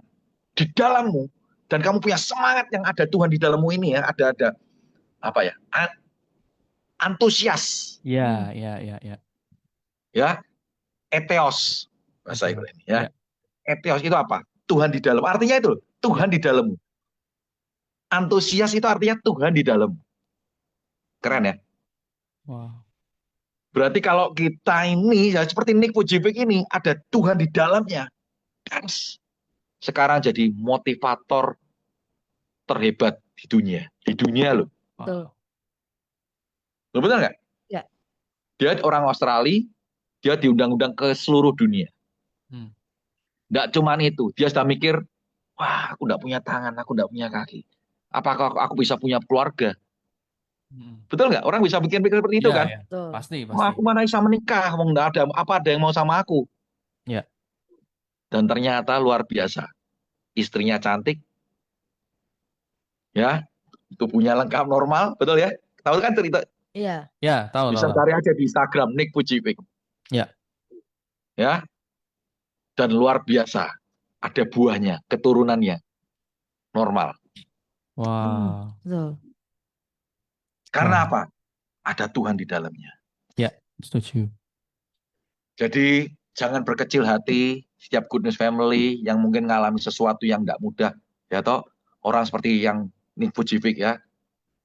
di dalammu dan kamu punya semangat yang ada Tuhan di dalammu ini ya, ada apa ya? Antusias Iya, Hmm, iya, iya, iya. ya, eteos bahasa Itu. Ibrani ya. Ya, Eteos itu apa? Tuhan di dalam. Artinya itu ya. Tuhan di dalammu. Antusias itu artinya Tuhan di dalammu. Keren ya? Wow. Berarti kalau kita ini ya seperti Nick Vujicic ini ada Tuhan di dalamnya. Yes. Sekarang jadi motivator terhebat di dunia. Di dunia loh. betul. Wow. Loh benar nggak? Ya, Dia orang Australia, dia diundang-undang ke seluruh dunia. Hmm. Nggak cuman itu, dia sudah mikir, wah aku nggak punya tangan, aku nggak punya kaki. Apakah aku bisa punya keluarga? Mm-mm. Betul nggak? Orang bisa pikir-pikir seperti itu Iya, kan? ya. betul. Pasti, Wah pasti. aku mana bisa menikah, mau nggak ada apa ada yang mau sama aku. Ya. Dan ternyata luar biasa. Istrinya cantik, ya, tubuhnya lengkap normal, betul ya? Tahu kan cerita? Iya, Ya, tahu, tahu, Bisa tahu. cari aja di Instagram Nick Vujicic, Ya. ya. Dan luar biasa, ada buahnya, keturunannya normal. hmm, Wow. betul. Karena Wow. apa? Ada Tuhan di dalamnya. Ya, setuju. Jadi jangan berkecil hati setiap Goodness Family yang mungkin mengalami sesuatu yang tidak mudah. Ya toh, orang seperti yang Nick Vujicic ya,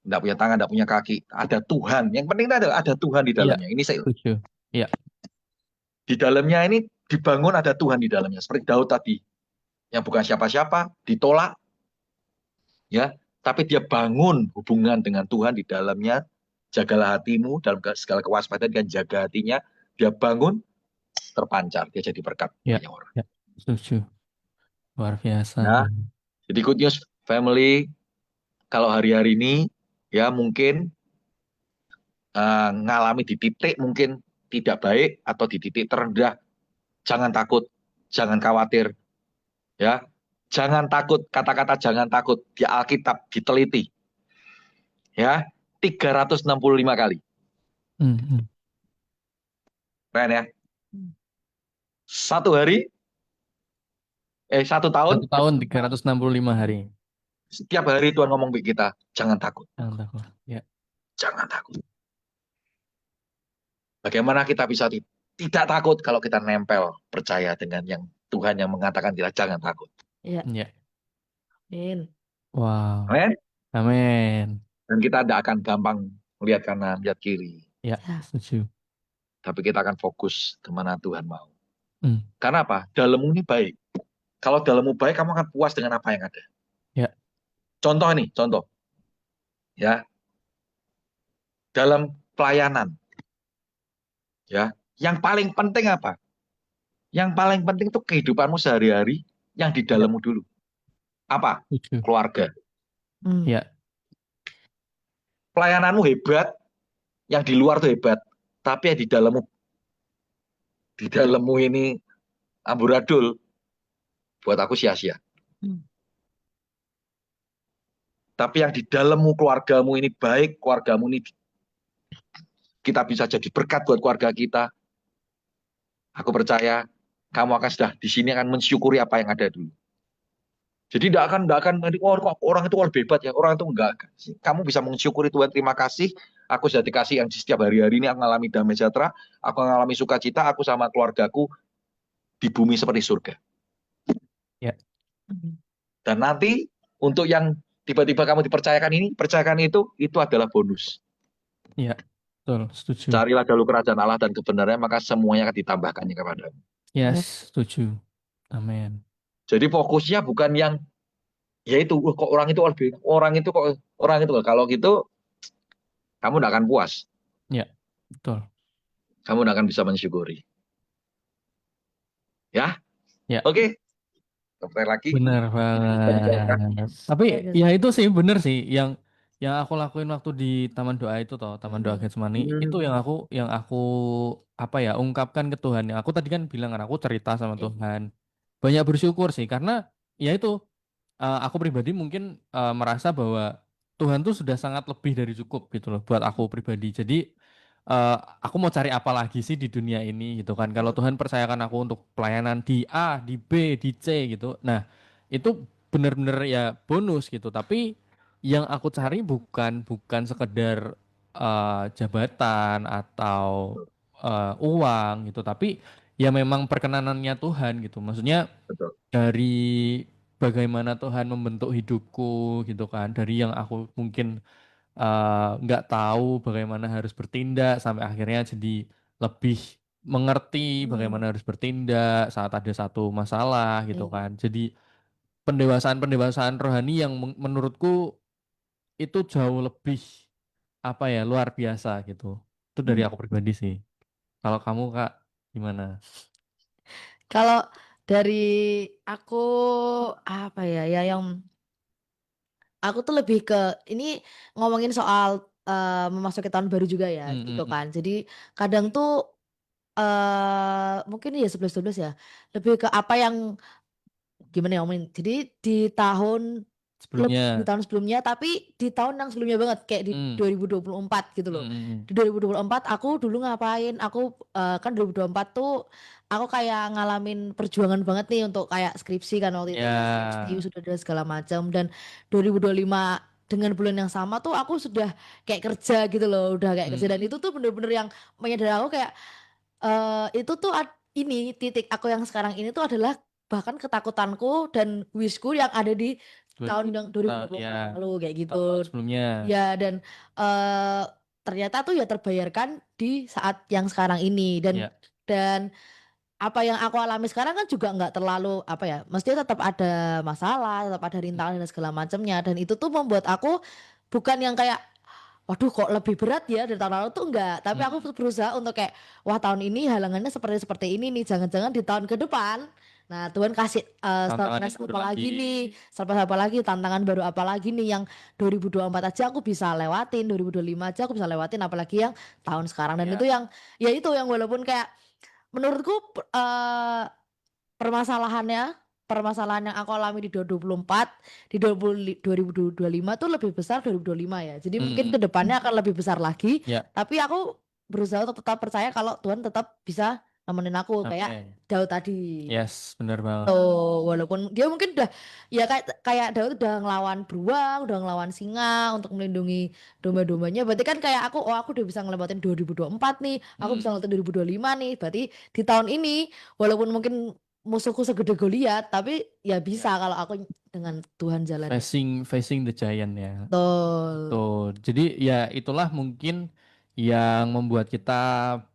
tidak punya tangan, tidak punya kaki. Ada Tuhan. Yang penting adalah ada Tuhan di Iya, dalamnya. Ini saya, setuju. Iya. di dalamnya ini dibangun ada Tuhan di dalamnya. Seperti Daud tadi, yang bukan siapa-siapa, ditolak, ya, tapi dia bangun hubungan dengan Tuhan di dalamnya. Jagalah hatimu dalam segala kewaspadaan dan jaga hatinya. Dia bangun, terpancar, dia jadi berkat Ya, banyak orang. ya, setuju. Luar biasa. Ya, jadi Good News Family, kalau hari-hari ini ya mungkin ngalami di titik mungkin tidak baik atau di titik terendah, jangan takut, jangan khawatir, ya, jangan takut. Kata-kata jangan takut di Alkitab diteliti, ya, 365 kali, Hmm, hmm. keren ya. Hmm, Satu hari, satu tahun, 1 tahun 365 hari. setiap hari Tuhan ngomong ke kita, jangan takut, Jangan takut. Ya. jangan takut. Bagaimana kita bisa tidak takut kalau kita nempel percaya dengan yang Tuhan yang mengatakan kita jangan takut. Ya, Ya. amin. Wow. Amin. Amin. Dan kita tidak akan gampang melihat kanan, melihat kiri. Ya, Ya. setuju. Tapi kita akan fokus kemana Tuhan mau. Hmm. Karena apa? Dalammu ini baik. Kalau dalammu baik, kamu akan puas dengan apa yang ada. Ya. Contoh nih, contoh. Ya, dalam pelayanan. Ya, yang paling penting apa? Yang paling penting itu kehidupanmu sehari-hari yang di Ya. dalammu dulu. Apa? Setuju. Keluarga. Hmm. Ya. Pelayananmu hebat, yang di luar tuh hebat. Tapi yang di dalammu ini amburadul, buat aku sia-sia. Hmm. Tapi yang di dalammu, keluargamu ini baik, keluargamu ini kita bisa jadi berkat buat keluarga kita. Aku percaya kamu akan sudah di sini akan mensyukuri apa yang ada dulu. Jadi tidak akan oh, kok orang itu lebih hebat ya, orang itu enggak. Kamu bisa mensyukuri Tuhan, terima kasih. Aku sudah dikasih yang di setiap hari-hari ini aku mengalami damai sejahtera, aku mengalami sukacita, aku sama keluargaku di bumi seperti surga. Ya. Hmm. Dan nanti untuk yang tiba-tiba kamu dipercayakan ini, percayakan itu adalah bonus. Ya. Betul, setuju. Carilah dahulu kerajaan Allah dan kebenarannya, maka semuanya akan ditambahkannya kepadamu. Yes, setuju. Amin. Jadi fokusnya bukan yang yaitu kok orang itu lebih orang itu kalau gitu kamu tidak akan puas, Ya, betul. kamu tidak akan bisa mensyukuri. Ya, Ya. oke. Sampai lagi. Bener banget. Tapi Bagus. ya itu sih bener sih yang aku lakuin waktu di Taman Doa itu toh, Taman Doa Hmm. Getsemani itu yang aku apa ya ungkapkan ke Tuhan. Yang aku tadi kan bilang kan aku cerita sama Eh, Tuhan. Banyak bersyukur sih karena ya itu aku pribadi mungkin merasa bahwa Tuhan tuh sudah sangat lebih dari cukup gitu loh buat aku pribadi. Jadi eh, aku mau cari apa lagi sih di dunia ini gitu kan. Kalau Tuhan percayakan aku untuk pelayanan di A, di B, di C gitu. Nah, itu bener-bener ya bonus gitu. Tapi yang aku cari bukan sekedar jabatan atau uang gitu, tapi ya memang perkenanannya Tuhan gitu. Maksudnya Betul. dari bagaimana Tuhan membentuk hidupku gitu kan, dari yang aku mungkin nggak tahu bagaimana harus bertindak sampai akhirnya jadi lebih mengerti hmm. bagaimana harus bertindak saat ada satu masalah gitu Eh, kan. Jadi pendewasaan-pendewasaan rohani yang menurutku itu jauh lebih apa ya luar biasa gitu. Itu dari aku pribadi sih. Kalau kamu Kak gimana? Kalau dari aku apa ya, ya yang aku tuh lebih ke ini ngomongin soal memasuki tahun baru juga ya Hmm, gitu hmm, hmm. kan. Jadi kadang tuh mungkin ya 11-12 ya. Lebih ke apa yang gimana ya ngomongin. Jadi di Sebelumnya. tahun sebelumnya tapi di tahun yang sebelumnya banget kayak di Hmm, 2024 gitu hmm, loh. hmm, hmm. Di 2024 aku dulu ngapain? Aku kan 2024 tuh aku kayak ngalamin perjuangan banget nih untuk kayak skripsi kan waktu itu ya skripsi Ya. sudah ada segala macam dan 2025 dengan bulan yang sama tuh aku sudah kayak kerja gitu loh, udah kayak Hmm, kerja dan itu tuh bener-bener yang menyadari aku kayak itu tuh ini titik aku yang sekarang ini tuh adalah bahkan ketakutanku dan wishku yang ada di dua, tahun yang ya 2024 lalu kayak gitu. tahun sebelumnya. Ya dan eh ternyata tuh ya terbayarkan di saat yang sekarang ini Ya. dan apa yang aku alami sekarang kan juga nggak terlalu apa ya, mestinya tetap ada masalah, tetap ada rintangan dan segala macamnya dan itu tuh membuat aku bukan yang kayak waduh kok lebih berat ya dari tahun lalu tuh enggak, tapi aku Hmm. berusaha untuk kayak wah tahun ini halangannya seperti seperti ini nih, jangan-jangan di tahun ke depan nah Tuhan kasih Tantangan yang surprise baru apa lagi. lagi nih, surprise apa lagi, tantangan baru apa lagi nih yang 2024 aja aku bisa lewatin, 2025 aja aku bisa lewatin, apalagi yang tahun sekarang dan Ya. itu yang ya itu yang walaupun kayak menurutku permasalahannya permasalahan yang aku alami di 2024 di 2025 tuh lebih besar 2025 ya. Jadi Hmm, mungkin hmm. ke depannya akan lebih besar lagi. Ya. Tapi aku berusaha untuk tetap percaya kalau Tuhan tetap bisa nemenin aku kayak Oke. Daud tadi. Yes, benar banget. Tuh, walaupun dia mungkin udah ya kayak kayak Daud udah ngelawan beruang, udah ngelawan singa untuk melindungi domba-dombanya. Berarti kan kayak aku, oh aku udah bisa ngelewatin 2024 nih, aku bisa Hmm. ngelewatin 2025 nih. Berarti di tahun ini, walaupun mungkin musuhku segede Goliat, tapi ya bisa kalau aku dengan Tuhan jalannya. Facing the giant ya. Betul. Betul. Jadi ya itulah mungkin yang membuat kita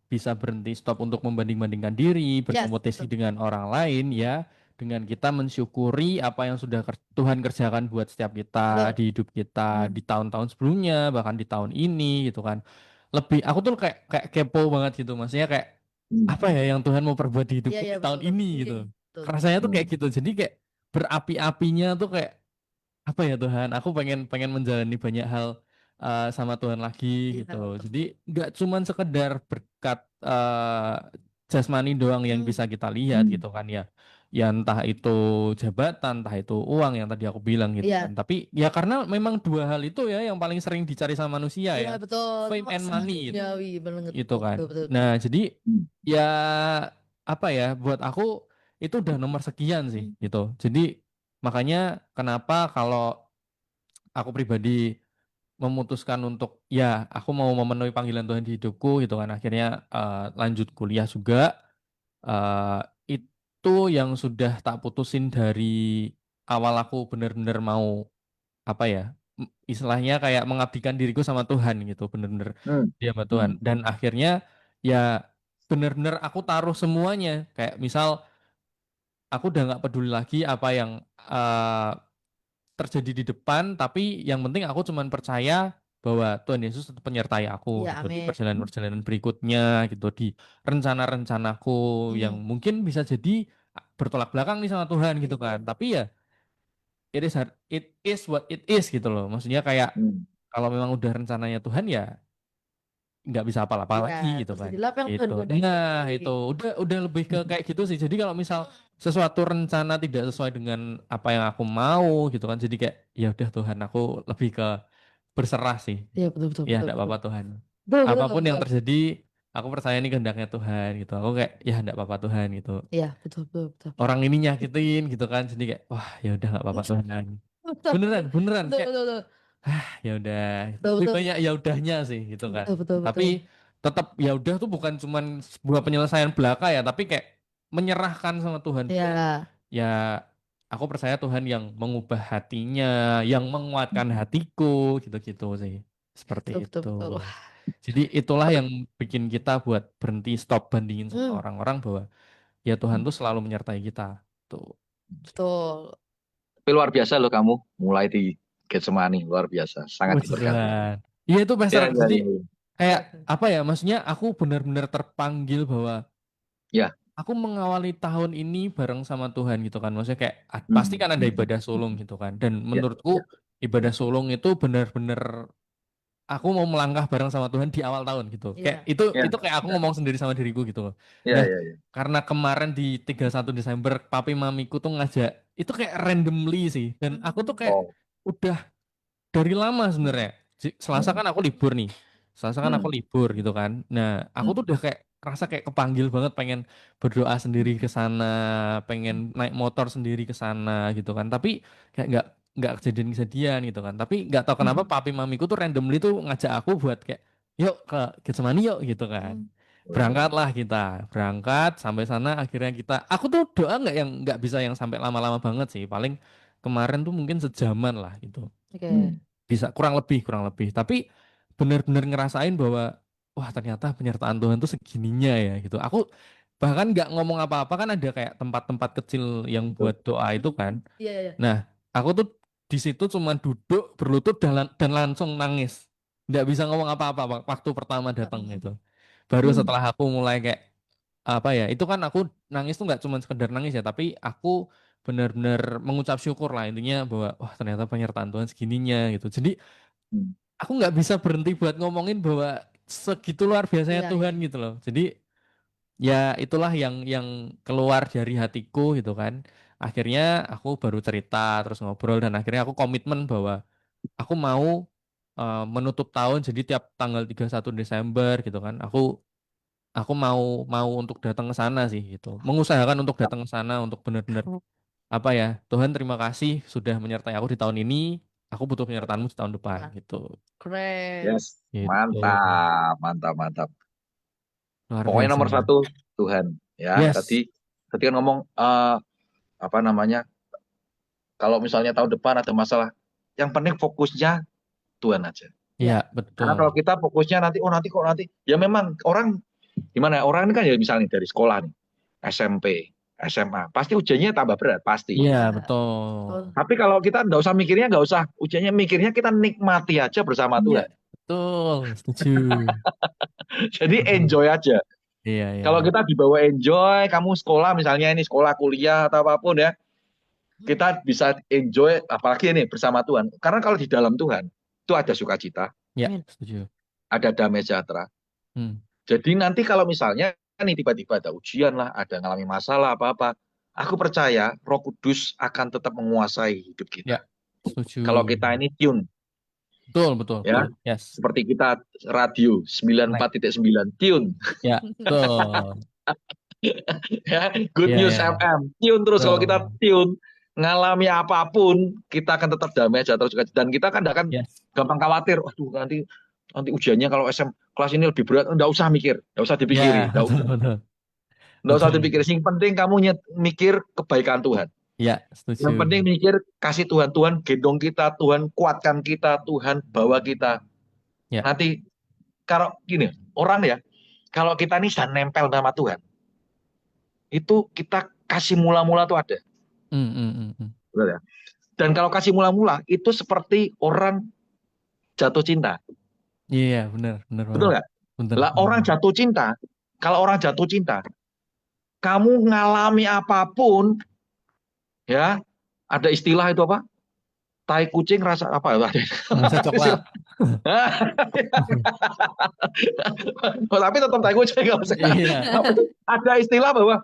bisa berhenti stop untuk membanding-bandingkan diri, Yes, berkompetisi betul. dengan orang lain ya, dengan kita mensyukuri apa yang sudah Tuhan kerjakan buat setiap kita Betul. di hidup kita di tahun-tahun sebelumnya, bahkan di tahun ini gitu kan. Lebih aku tuh kayak kayak kepo banget gitu. Maksudnya kayak Hmm. apa ya yang Tuhan mau perbuat di Iya, hidupku iya, di betul, tahun betul. ini Iya, gitu. betul. Rasanya tuh kayak Hmm. gitu. Jadi kayak berapi-apinya tuh kayak apa ya Tuhan, aku pengen pengen menjalani banyak hal sama Tuhan lagi Iya, gitu. betul. Jadi nggak cuman sekedar berkat jasmani doang yang bisa kita lihat Hmm. gitu kan ya. Ya entah itu jabatan, entah itu uang yang tadi aku bilang gitu Iya, kan. Tapi ya karena memang dua hal itu ya yang paling sering dicari sama manusia iya, ya. betul. Fame and Sangat money gitu, duniawi banget. gitu Betul, kan. betul, betul, betul. Nah, jadi Hmm. ya apa ya buat aku itu udah nomor sekian sih gitu. Jadi makanya kenapa kalau aku pribadi memutuskan untuk ya aku mau memenuhi panggilan Tuhan di hidupku gitu kan akhirnya lanjut kuliah juga eh, itu yang sudah tak putusin dari awal aku bener-bener mau apa ya istilahnya kayak mengabdikan diriku sama Tuhan gitu bener-bener Hmm. dia sama Tuhan Hmm. dan akhirnya ya bener-bener aku taruh semuanya kayak misal aku udah nggak peduli lagi apa yang eh, terjadi di depan, tapi yang penting aku cuman percaya bahwa Tuhan Yesus tetap menyertai aku Iya, gitu di amin. perjalanan-perjalanan berikutnya gitu di rencana-rencanaku yang Hmm. mungkin bisa jadi bertolak belakang nih sama Tuhan gitu Iya, kan. Tapi ya it is what it is gitu loh. Maksudnya kayak Hmm. kalau memang udah rencananya Tuhan ya nggak bisa apa-apa iya, lagi gitu kan. terjadilah apa yang Tuhan Itu. kehendaki. Nah, itu udah lebih ke kayak gitu sih. Jadi kalau misal sesuatu rencana tidak sesuai dengan apa yang aku mau gitu kan. Jadi kayak ya udah Tuhan aku lebih ke berserah sih. Iya, betul, betul, Ya betul, enggak betul. apa-apa Tuhan. Betul, betul, Apapun yang betul. terjadi, aku percaya ini kehendaknya Tuhan gitu. Aku kayak ya enggak apa-apa Tuhan gitu. Iya, betul, betul, betul. Orang ini nyakitin gitu kan. Jadi kayak wah ya udah enggak apa-apa Tuhan. Betul, Beneran, beneran betul, kayak betul, betul. ya udah Betul, lebih betul, banyak ya udahnya sih gitu kan. betul, betul, Tapi betul. tetap ya udah tuh bukan cuman sebuah penyelesaian belaka ya, tapi kayak menyerahkan sama Tuhan. Iya, Ya aku percaya Tuhan yang mengubah hatinya, yang menguatkan hatiku gitu-gitu sih. Seperti betul, betul, itu. betul. Wah. Jadi itulah yang bikin kita buat berhenti stop bandingin sama Hmm, orang-orang bahwa ya Tuhan tuh selalu menyertai kita. Tuh. betul. Tapi luar biasa loh kamu mulai di Getsemani, luar biasa, sangat Puji diberkati. Tuhan. Iya itu Pastor. Ya, ya, Jadi ya, ya. kayak Iya, apa ya? Maksudnya aku benar-benar terpanggil bahwa Ya. aku mengawali tahun ini bareng sama Tuhan gitu kan. Maksudnya kayak pasti Hmm. kan ada Hmm. ibadah sulung gitu kan. Dan Ya, menurutku ya. ibadah sulung itu benar-benar aku mau melangkah bareng sama Tuhan di awal tahun gitu. Kayak iya, Ya, itu kayak aku ya, ngomong sendiri sama diriku gitu loh. ya, Nah, ya, ya. karena kemarin di 31 Desember papi mamiku tuh ngajak itu kayak randomly sih dan aku tuh kayak Oh. udah dari lama sebenarnya. Selasa Hmm. kan aku libur nih. Selasa kan aku Hmm. libur gitu kan. Nah, aku Hmm. tuh udah kayak rasa kayak kepanggil banget pengen berdoa sendiri ke sana, pengen naik motor sendiri ke sana gitu kan. Tapi kayak nggak kejadian-kejadian gitu kan. Tapi nggak tahu kenapa Hmm. papi mamiku tuh randomly tuh ngajak aku buat kayak yuk ke Getsemani yuk gitu kan. hmm, Berangkatlah kita, berangkat sampai sana akhirnya kita. Aku tuh doa nggak yang nggak bisa yang sampai lama-lama banget sih. Paling kemarin tuh mungkin sejaman lah gitu oke. Hmm. bisa kurang lebih tapi benar-benar ngerasain bahwa wah ternyata penyertaan Tuhan tuh segininya ya gitu aku bahkan nggak ngomong apa-apa kan ada kayak tempat-tempat kecil yang Betul. buat doa itu kan Iya, iya, iya. nah aku tuh di situ cuman duduk berlutut dan langsung nangis nggak bisa ngomong apa-apa waktu pertama datang itu baru Hmm. setelah aku mulai kayak apa ya itu kan aku nangis tuh nggak cuma sekedar nangis ya tapi aku benar-benar mengucap syukur lah intinya bahwa wah ternyata penyertaan Tuhan segininya gitu jadi Hmm. aku nggak bisa berhenti buat ngomongin bahwa segitu luar biasanya Iya, iya. Tuhan gitu loh jadi ya itulah yang keluar dari hatiku gitu kan akhirnya aku baru cerita terus ngobrol dan akhirnya aku komitmen bahwa aku mau menutup tahun jadi tiap tanggal 31 Desember gitu kan aku mau mau untuk datang ke sana sih gitu. Mengusahakan untuk datang ke sana untuk benar-benar apa ya? Tuhan terima kasih sudah menyertai aku di tahun ini. Aku butuh penyertaanmu di tahun depan Nah, gitu. keren. Yes, Gitu. mantap, mantap, mantap. Luar Pokoknya biasa. nomor satu Tuhan. Ya, Yes. tadi ketika ngomong apa namanya, kalau misalnya tahun depan ada masalah, yang penting fokusnya Tuhan aja. Iya, Ya. Karena betul. kalau kita fokusnya nanti, oh nanti kok nanti, ya memang orang gimana ya, orang ini kan ya misalnya dari sekolah nih, SMP, SMA, pasti ujiannya tambah berat, pasti. Iya, Ya, betul. betul. Tapi kalau kita nggak usah mikirnya, nggak usah ujiannya, mikirnya kita nikmati aja bersama Iya, Tuhan. betul. Setuju. Jadi enjoy aja. Iya, iya, Kalau iya. kita dibawa enjoy, kamu sekolah misalnya ini sekolah kuliah atau apapun ya, kita bisa enjoy apalagi ini bersama Tuhan. Karena kalau di dalam Tuhan itu ada sukacita, Iya, Amin. setuju. ada damai sejahtera. Hmm. Jadi nanti kalau misalnya nih tiba-tiba ada ujian lah, ada ngalami masalah apa-apa, aku percaya Roh Kudus akan tetap menguasai hidup Ya, kita. setuju. Kalau kita ini tune, Betul, betul, ya, betul. Yes. seperti kita radio Connect. 94.9 tune, Ya, betul. ya, Good Iya, News iya, iya. FM, tune terus. Kalau kita Betul. tune, ngalami apapun, kita akan tetap damai aja terus. Dan kita kan tidak akan Yes. gampang khawatir. Waduh, nanti ujiannya kalau SM kelas ini lebih berat, nggak usah mikir, nggak usah dipikiri, Ya, nggak betul, betul. usah Betul. dipikir. Yang penting kamu mikir kebaikan Tuhan. Ya, Yang setuju. penting mikir kasih Tuhan, Tuhan gendong kita, Tuhan kuatkan kita, Tuhan bawa kita. Ya. Nanti kalau gini, orang ya, kalau kita ini sudah nempel sama Tuhan, itu kita kasih mula-mula tuh ada. Betul ya? Dan kalau kasih mula-mula itu seperti orang jatuh cinta. Iya, benar, benar Betul banget. nggak? Benar. Lah orang jatuh cinta, kalau orang jatuh cinta, kamu ngalami apapun, ya, ada istilah itu apa? Tai kucing rasa apa? Rasa coklat. Oh, tapi tetap tai kucing nggak usah. Iya. Ada istilah bahwa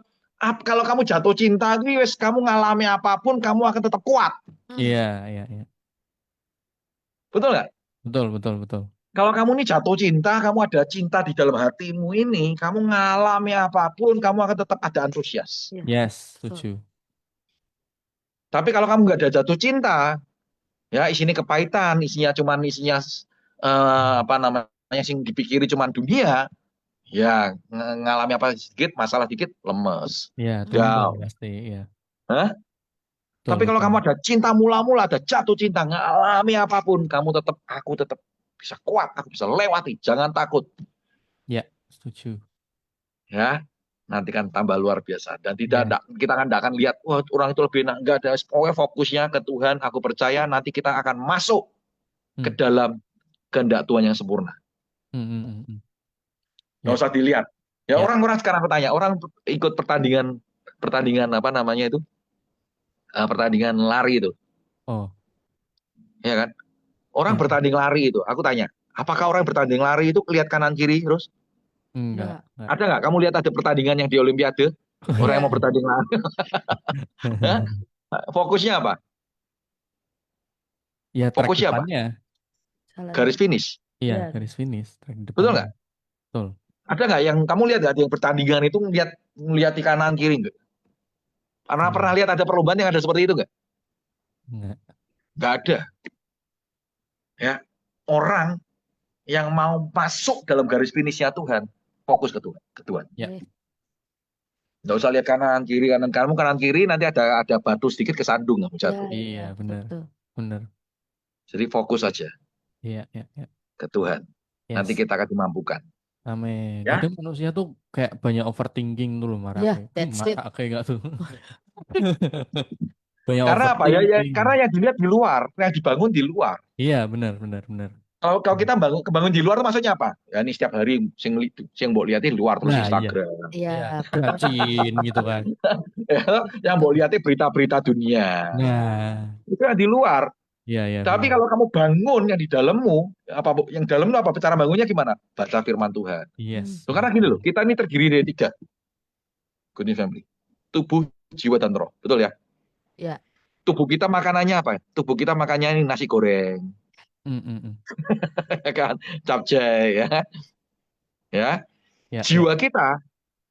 kalau kamu jatuh cinta, itu wes kamu ngalami apapun, kamu akan tetap kuat. Iya, iya, iya. Betul nggak? Betul, betul, betul. Kalau kamu ini jatuh cinta, kamu ada cinta di dalam hatimu ini, kamu ngalami apapun, kamu akan tetap ada antusias. Yes, setuju. Tapi kalau kamu nggak ada jatuh cinta, ya isinya kepahitan, isinya apa namanya, sing dipikiri cuman dunia, ya ngalami apa sedikit, masalah dikit, lemes, Iya, tumbang down. pasti, iya. Hah? Betul, Tapi kalau betul. kamu ada cinta mula-mula, ada jatuh cinta, ngalami apapun, aku tetap bisa kuat, aku bisa lewati, jangan takut. Ya, setuju. Ya, nanti kan tambah luar biasa. Dan Iya. kita kan tidak akan lihat, wah orang itu lebih enak. Enggak ada, pokoknya fokusnya ke Tuhan, aku percaya nanti kita akan masuk ke dalam kehendak Tuhan yang sempurna. Nggak Ya, usah dilihat. Ya, ya. orang-orang sekarang aku tanya, orang ikut pertandingan apa namanya itu? Pertandingan lari itu. Oh, Ya kan? Orang ya. bertanding lari itu, aku tanya, apakah orang bertanding lari itu lihat kanan kiri terus? Enggak. Ada nggak? Kamu lihat ada pertandingan yang di Olimpiade? Orang yang mau bertanding lari. Hah? Fokusnya apa? Ya, track Fokusnya apa? depannya. Garis finish. Iya, garis finish, track Betul depannya. nggak? Betul. Ada nggak yang kamu lihat nggak, ada yang pertandingan itu ngeliat di kanan kiri nggak? Karena pernah lihat ada perlombaan yang ada seperti itu nggak? Enggak. Nggak ada. Ya, orang yang mau masuk dalam garis finishnya Tuhan, fokus ke Tuhan, ke Tuhan. Ya. Nggak usah lihat kanan kiri, kanan kiri nanti ada batu sedikit kesandung kamu jatuh. Iya, benar. Benar. Jadi fokus saja Iya, iya, iya. ke Tuhan. Nanti Yes. kita akan dimampukan. Amin. Ya? Kadang manusia tuh kayak banyak overthinking tuh loh, marah. Ya, that's it. Marah kayak enggak tuh. Banyak Karena apa? Ya, overthinking. karena yang dilihat di luar, yang dibangun di luar. Iya, benar, benar, benar. Kalau kita kebangun di luar itu maksudnya apa? Ya ini setiap hari sing mbok lihat di luar terus Nah, iya. Instagram. Iya. Gacin gitu kan. Yang mbok lihat berita-berita dunia. Nah, Itu yang di luar. iya, iya. Tapi Benar. kalau kamu bangun yang di dalammu, yang dalam itu apa? Cara bangunnya gimana? Baca firman Tuhan. Yes. Loh, karena gini loh, kita ini terdiri dari 3. Good News Family. Tubuh, jiwa, dan roh. Betul ya? Ya. Tubuh kita makanannya apa? Tubuh kita makannya ini nasi goreng. Kan? Capcay ya. Ya. Ya, Jiwa kita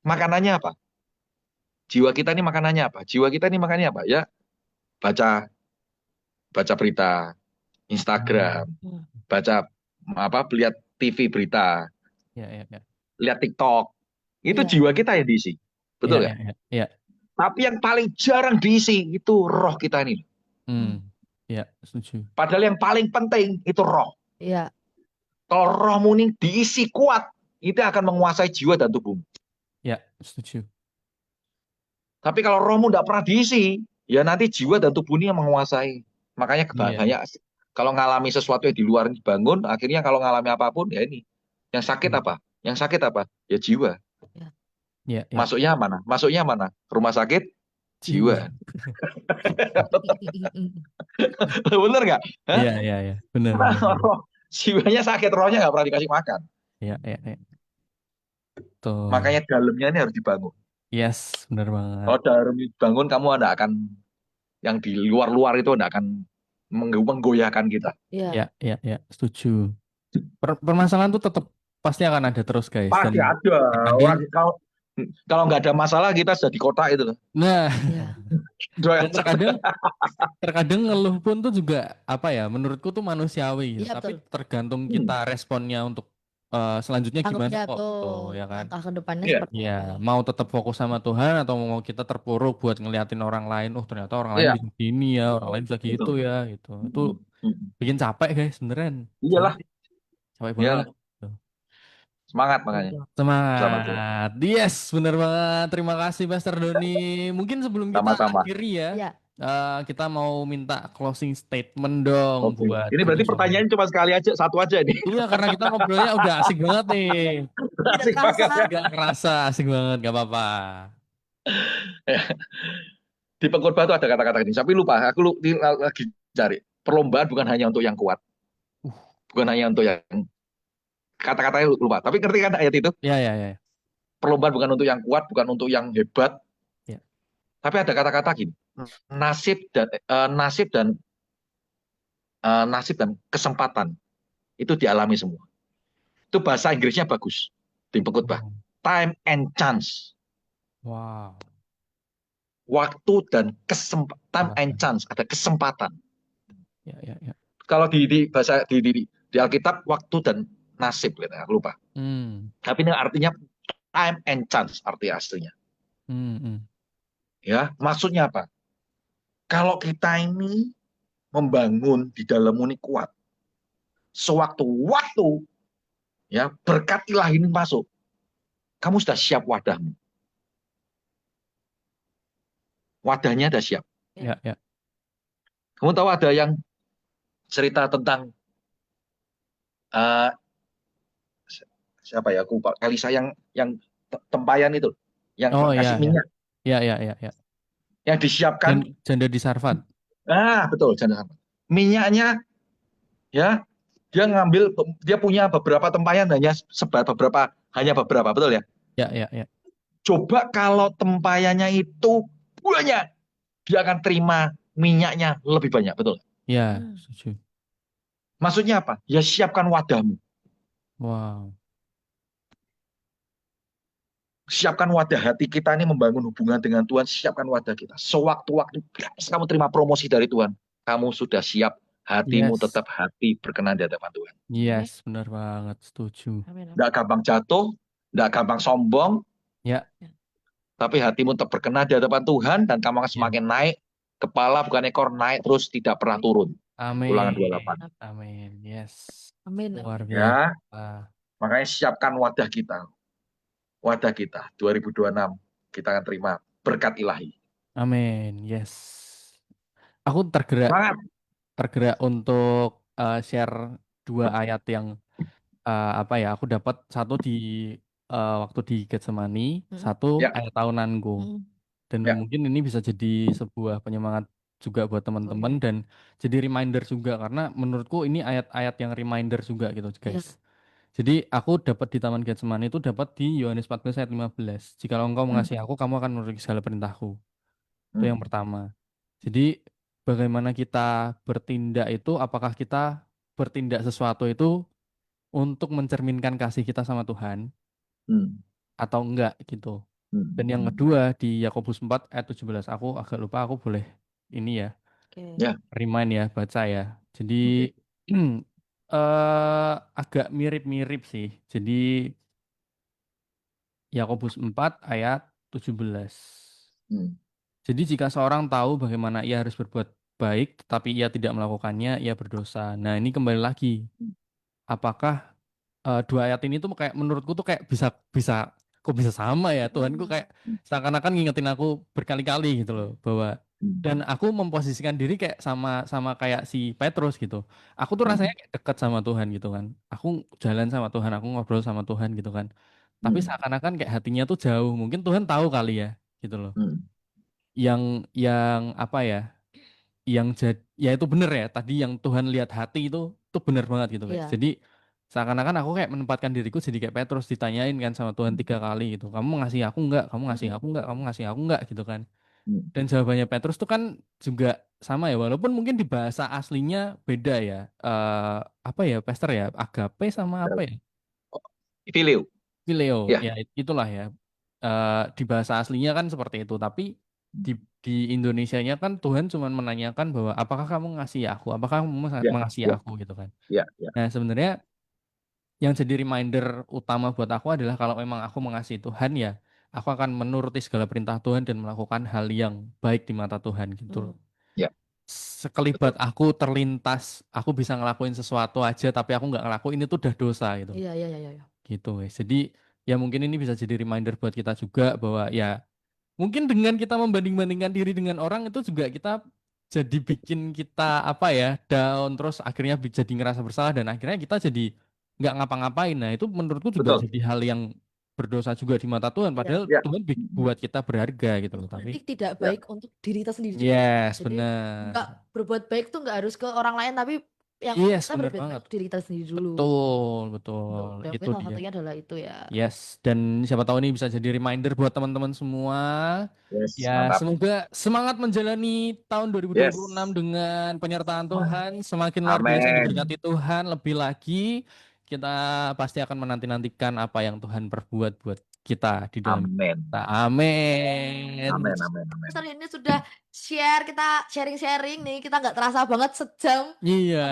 makanannya apa? Jiwa kita ini makanannya apa? Jiwa kita ini makanannya apa? Ya, baca berita, Instagram, baca lihat TV berita, ya, ya, ya. lihat TikTok. Itu Iya. jiwa kita yang diisi. Betul Ya, nggak? ya, ya. Tapi yang paling jarang diisi itu roh kita ini. Hmm. Ya, setuju. Padahal yang paling penting itu roh. Iya. Kalau rohmu ini diisi kuat, itu akan menguasai jiwa dan tubuhmu. Ya, setuju. Tapi kalau rohmu tidak pernah diisi, ya nanti jiwa dan tubuh ini yang menguasai. Makanya Iya. banyak kalau ngalami sesuatu yang di luar dibangun, akhirnya kalau ngalami apapun ya ini. Yang sakit Hmm. apa? Yang sakit apa? Ya jiwa. Ya. Ya, ya. Masuknya mana? Masuknya mana? Rumah sakit Jiwa. jiwa. Bener nggak? Hah? Iya, iya, iya. Benar, Karena benar, benar. jiwanya sakit, rohnya nggak pernah dikasih makan. Iya, iya, iya. Tuh. Makanya dalamnya ini harus dibangun. Yes, benar banget. Kalau dalam dibangun, kamu tidak akan yang di luar-luar itu tidak akan menggoyahkan kita. Iya. Ya, ya, ya. Setuju. Permasalahan tuh tetap pasti akan ada terus, guys. Dan Pasti ada terkadang, orang kalau nggak ada masalah kita sudah di kota itu loh. nah, Iya. dan terkadang ngeluh pun tuh juga apa ya? Menurutku tuh manusiawi, gitu. Iya Tapi betul. tergantung Hmm, kita responnya untuk selanjutnya gimana Tanggapnya kok, gitu, tuh ya kan? langkah ke depannya iya, seperti Ya, apa. mau tetap fokus sama Tuhan atau mau kita terpuruk buat ngeliatin orang lain. Oh, ternyata orang lain iya, bisa gini ya, orang betul, lain bisa gitu betul. ya, gitu. Itu Hmm, hmm. bikin capek, guys, beneran. Jujur Iyalah, sih, capek banget. iyalah. Gitu. Semangat makanya. Betul. Sama Tuhan. Semangat. Yes, bener banget. Terima kasih, Pastor Doni. Mungkin sebelum kita Sama-sama. akhiri ya, Iya. kita mau minta closing statement dong Oke. buat Ini berarti teman-teman. pertanyaan cuma sekali aja, satu aja nih. Iya, karena kita ngobrolnya udah asik banget nih. Tidak Asik terasa. banget ya. Gak kerasa, asik banget, gak apa-apa. Di pengkhotbah itu ada kata-kata ini. Tapi lupa, aku lagi cari. Perlombaan bukan hanya untuk yang kuat, Uh, bukan hanya untuk yang kata-katanya lupa. Tapi ngerti kan ayat itu? ya, ya, ya, Perlombaan bukan untuk yang kuat, bukan untuk yang hebat. ya. Tapi ada kata-kata gini. Nasib dan nasib dan kesempatan itu dialami semua. Itu bahasa Inggrisnya bagus di pengkhotbah. Oh, Time and chance. wow. Waktu dan time and Kesempatan. chance, ada kesempatan. Ya, ya, ya. Kalau di bahasa di Alkitab waktu dan nasib gitu, aku lupa. Hmm, Tapi ini artinya time and chance arti aslinya. hmm, hmm. Ya, maksudnya apa? Kalau kita ini membangun di dalam ini kuat, sewaktu-waktu ya berkat ilahi ini masuk, kamu sudah siap wadahmu. Wadahnya sudah siap. Ya, ya. Kamu tahu ada yang cerita tentang eh, siapa ya? Aku lupa. Elisa yang tempayan itu, yang Oh, kasih ya, ya. minyak, Ya, ya, ya, ya. yang disiapkan. Janda di Sarfat. Betul, jangan sampai. Minyaknya ya dia punya beberapa tempayan hanya beberapa, betul ya? Ya, ya, ya. Coba kalau tempayannya itu banyak, dia akan terima minyaknya lebih banyak, betul? Ya, Hmm. setuju. Maksudnya apa? Ya siapkan wadahmu. Wow. Siapkan wadah hati kita ini membangun hubungan dengan Tuhan, siapkan wadah kita. Sewaktu-waktu kamu terima promosi dari Tuhan, kamu sudah siap, hatimu Yes. tetap hati berkenan di hadapan Tuhan. Yes, benar banget. Setuju. Amin. Tidak gampang jatuh, tidak gampang sombong, Ya, tapi hatimu tetap berkenan di hadapan Tuhan dan kamu akan ya. semakin naik, kepala bukan ekor, naik terus tidak pernah turun. Ulangan 28. Amin. Amin. Yes. Amin. Luar Ya, biasa. makanya siapkan wadah kita. Wadah kita 2026 kita akan terima berkat ilahi. Amin. Yes. Aku tergerak Semangat. untuk share dua ayat yang apa ya? Aku dapat satu di waktu di Getsemani, Mm-mm. satu Ya, ayat tahunanku. Mm. Dan ya. mungkin ini bisa jadi sebuah penyemangat juga buat teman-teman Oke. dan jadi reminder juga karena menurutku ini ayat-ayat yang reminder juga gitu Iya. guys. Jadi aku dapat di Taman Getsemani itu dapat di Yohanes 14 ayat 15. Jikalau engkau Hmm, mengasihi aku, kamu akan menuruti segala perintahku. Itu yang hmm, pertama. Jadi bagaimana kita bertindak itu, apakah kita bertindak sesuatu itu untuk mencerminkan kasih kita sama Tuhan hmm, atau enggak gitu. Dan yang hmm. kedua di Yakobus 4 ayat 17, aku agak lupa, aku boleh ini ya, Oke. Ya, remind ya, baca ya. Jadi oke. agak mirip-mirip sih. Jadi Yakobus 4 ayat 17. Hmm. Jadi jika seorang tahu bagaimana ia harus berbuat baik, tetapi ia tidak melakukannya, ia berdosa. Nah, ini kembali lagi. Apakah dua ayat ini tuh kayak menurutku tuh kayak bisa bisa kok bisa sama ya Tuhanku Hmm. kayak seakan-akan ngingetin aku berkali-kali gitu loh bahwa dan aku memposisikan diri kayak sama sama kayak si Petrus gitu. Aku tuh rasanya kayak dekat sama Tuhan gitu kan. Aku jalan sama Tuhan, aku ngobrol sama Tuhan gitu kan. Tapi seakan-akan kayak hatinya tuh jauh. Mungkin Tuhan tahu kali ya gitu loh. Yang apa ya? Ya itu bener ya tadi yang Tuhan lihat hati itu bener banget gitu guys. Iya. Jadi seakan-akan aku kayak menempatkan diriku jadi kayak Petrus ditanyain kan sama Tuhan 3 kali gitu, kamu ngasih aku enggak, kamu ngasih aku enggak, kamu ngasih aku enggak gitu kan. Dan jawabannya Petrus tuh kan juga sama ya, walaupun mungkin di bahasa aslinya beda ya. Apa ya Pastor ya, agape sama apa ya, Filio. phileo Ya, ya itulah ya. Di bahasa aslinya kan seperti itu, tapi di Indonesianya kan Tuhan cuma menanyakan bahwa apakah kamu ngasih aku, apakah kamu ya, mengasihi ya, aku gitu kan. ya, ya. Nah sebenarnya yang jadi reminder utama buat aku adalah kalau memang aku mengasihi Tuhan ya aku akan menuruti segala perintah Tuhan dan melakukan hal yang baik di mata Tuhan gitu loh. Ya, Sekelibat betul. aku terlintas, aku bisa ngelakuin sesuatu aja tapi aku nggak ngelakuin itu udah dosa gitu. Iya, iya, iya, iya. Gitu wes. Jadi ya mungkin ini bisa jadi reminder buat kita juga bahwa ya mungkin dengan kita membanding-bandingkan diri dengan orang itu juga kita jadi bikin kita apa ya down terus akhirnya jadi ngerasa bersalah dan akhirnya kita jadi nggak ngapa-ngapain. Nah itu menurutku juga Betul. jadi hal yang berdosa juga di mata Tuhan. Iya. Padahal Ya, Tuhan buat kita berharga gitu loh. Tapi Kritik tidak ya, baik untuk diri kita sendiri juga. yes Jadi nggak benar. berbuat baik tuh nggak harus ke orang lain, tapi yang Yes kita benar berbuat baik banget. untuk diri kita sendiri dulu. Betul Betul. betul Ya, itu mungkin salah dia. satunya adalah itu ya. Yes, dan siapa tahu ini bisa jadi reminder buat teman-teman semua. yes, Ya, mantap. semoga semangat menjalani tahun 2026 Yes, dengan penyertaan Tuhan. Semakin luar biasa amin, diberkati Tuhan, lebih lagi kita pasti akan menanti-nantikan apa yang Tuhan perbuat buat kita di dalam amin, kita. Amin. amin, amin, amin. Hari ini sudah kita sharing-sharing nih, kita nggak terasa banget sejam. Iya,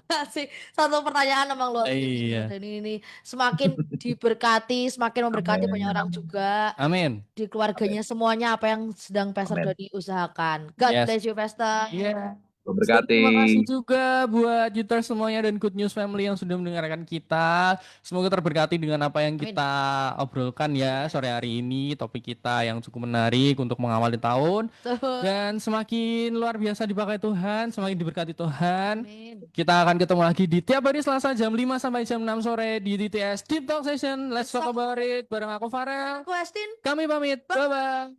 Kasih satu pertanyaan emang luar biasa, iya. dan ini semakin diberkati, semakin memberkati banyak Amin, orang amin, juga Amin. di amin, keluarganya semuanya apa yang sedang Pastor amin. Dodi usahakan. God Yes. bless you, Pastor. Iya. Dan Memberkati. terima kasih juga buat Juter semuanya dan Good News Family yang sudah mendengarkan kita. Semoga terberkati dengan apa yang Amin. kita obrolkan ya sore hari ini. Topik kita yang cukup menarik untuk mengawali tahun. Tuh. Dan semakin luar biasa dipakai Tuhan, semakin diberkati Tuhan. Amin. Kita akan ketemu lagi di tiap hari Selasa jam 5 sampai jam 6 sore di DTS Deep Talk Session. Let's talk about it bareng aku Farel. Aku Estin. Kami pamit. Bye-bye.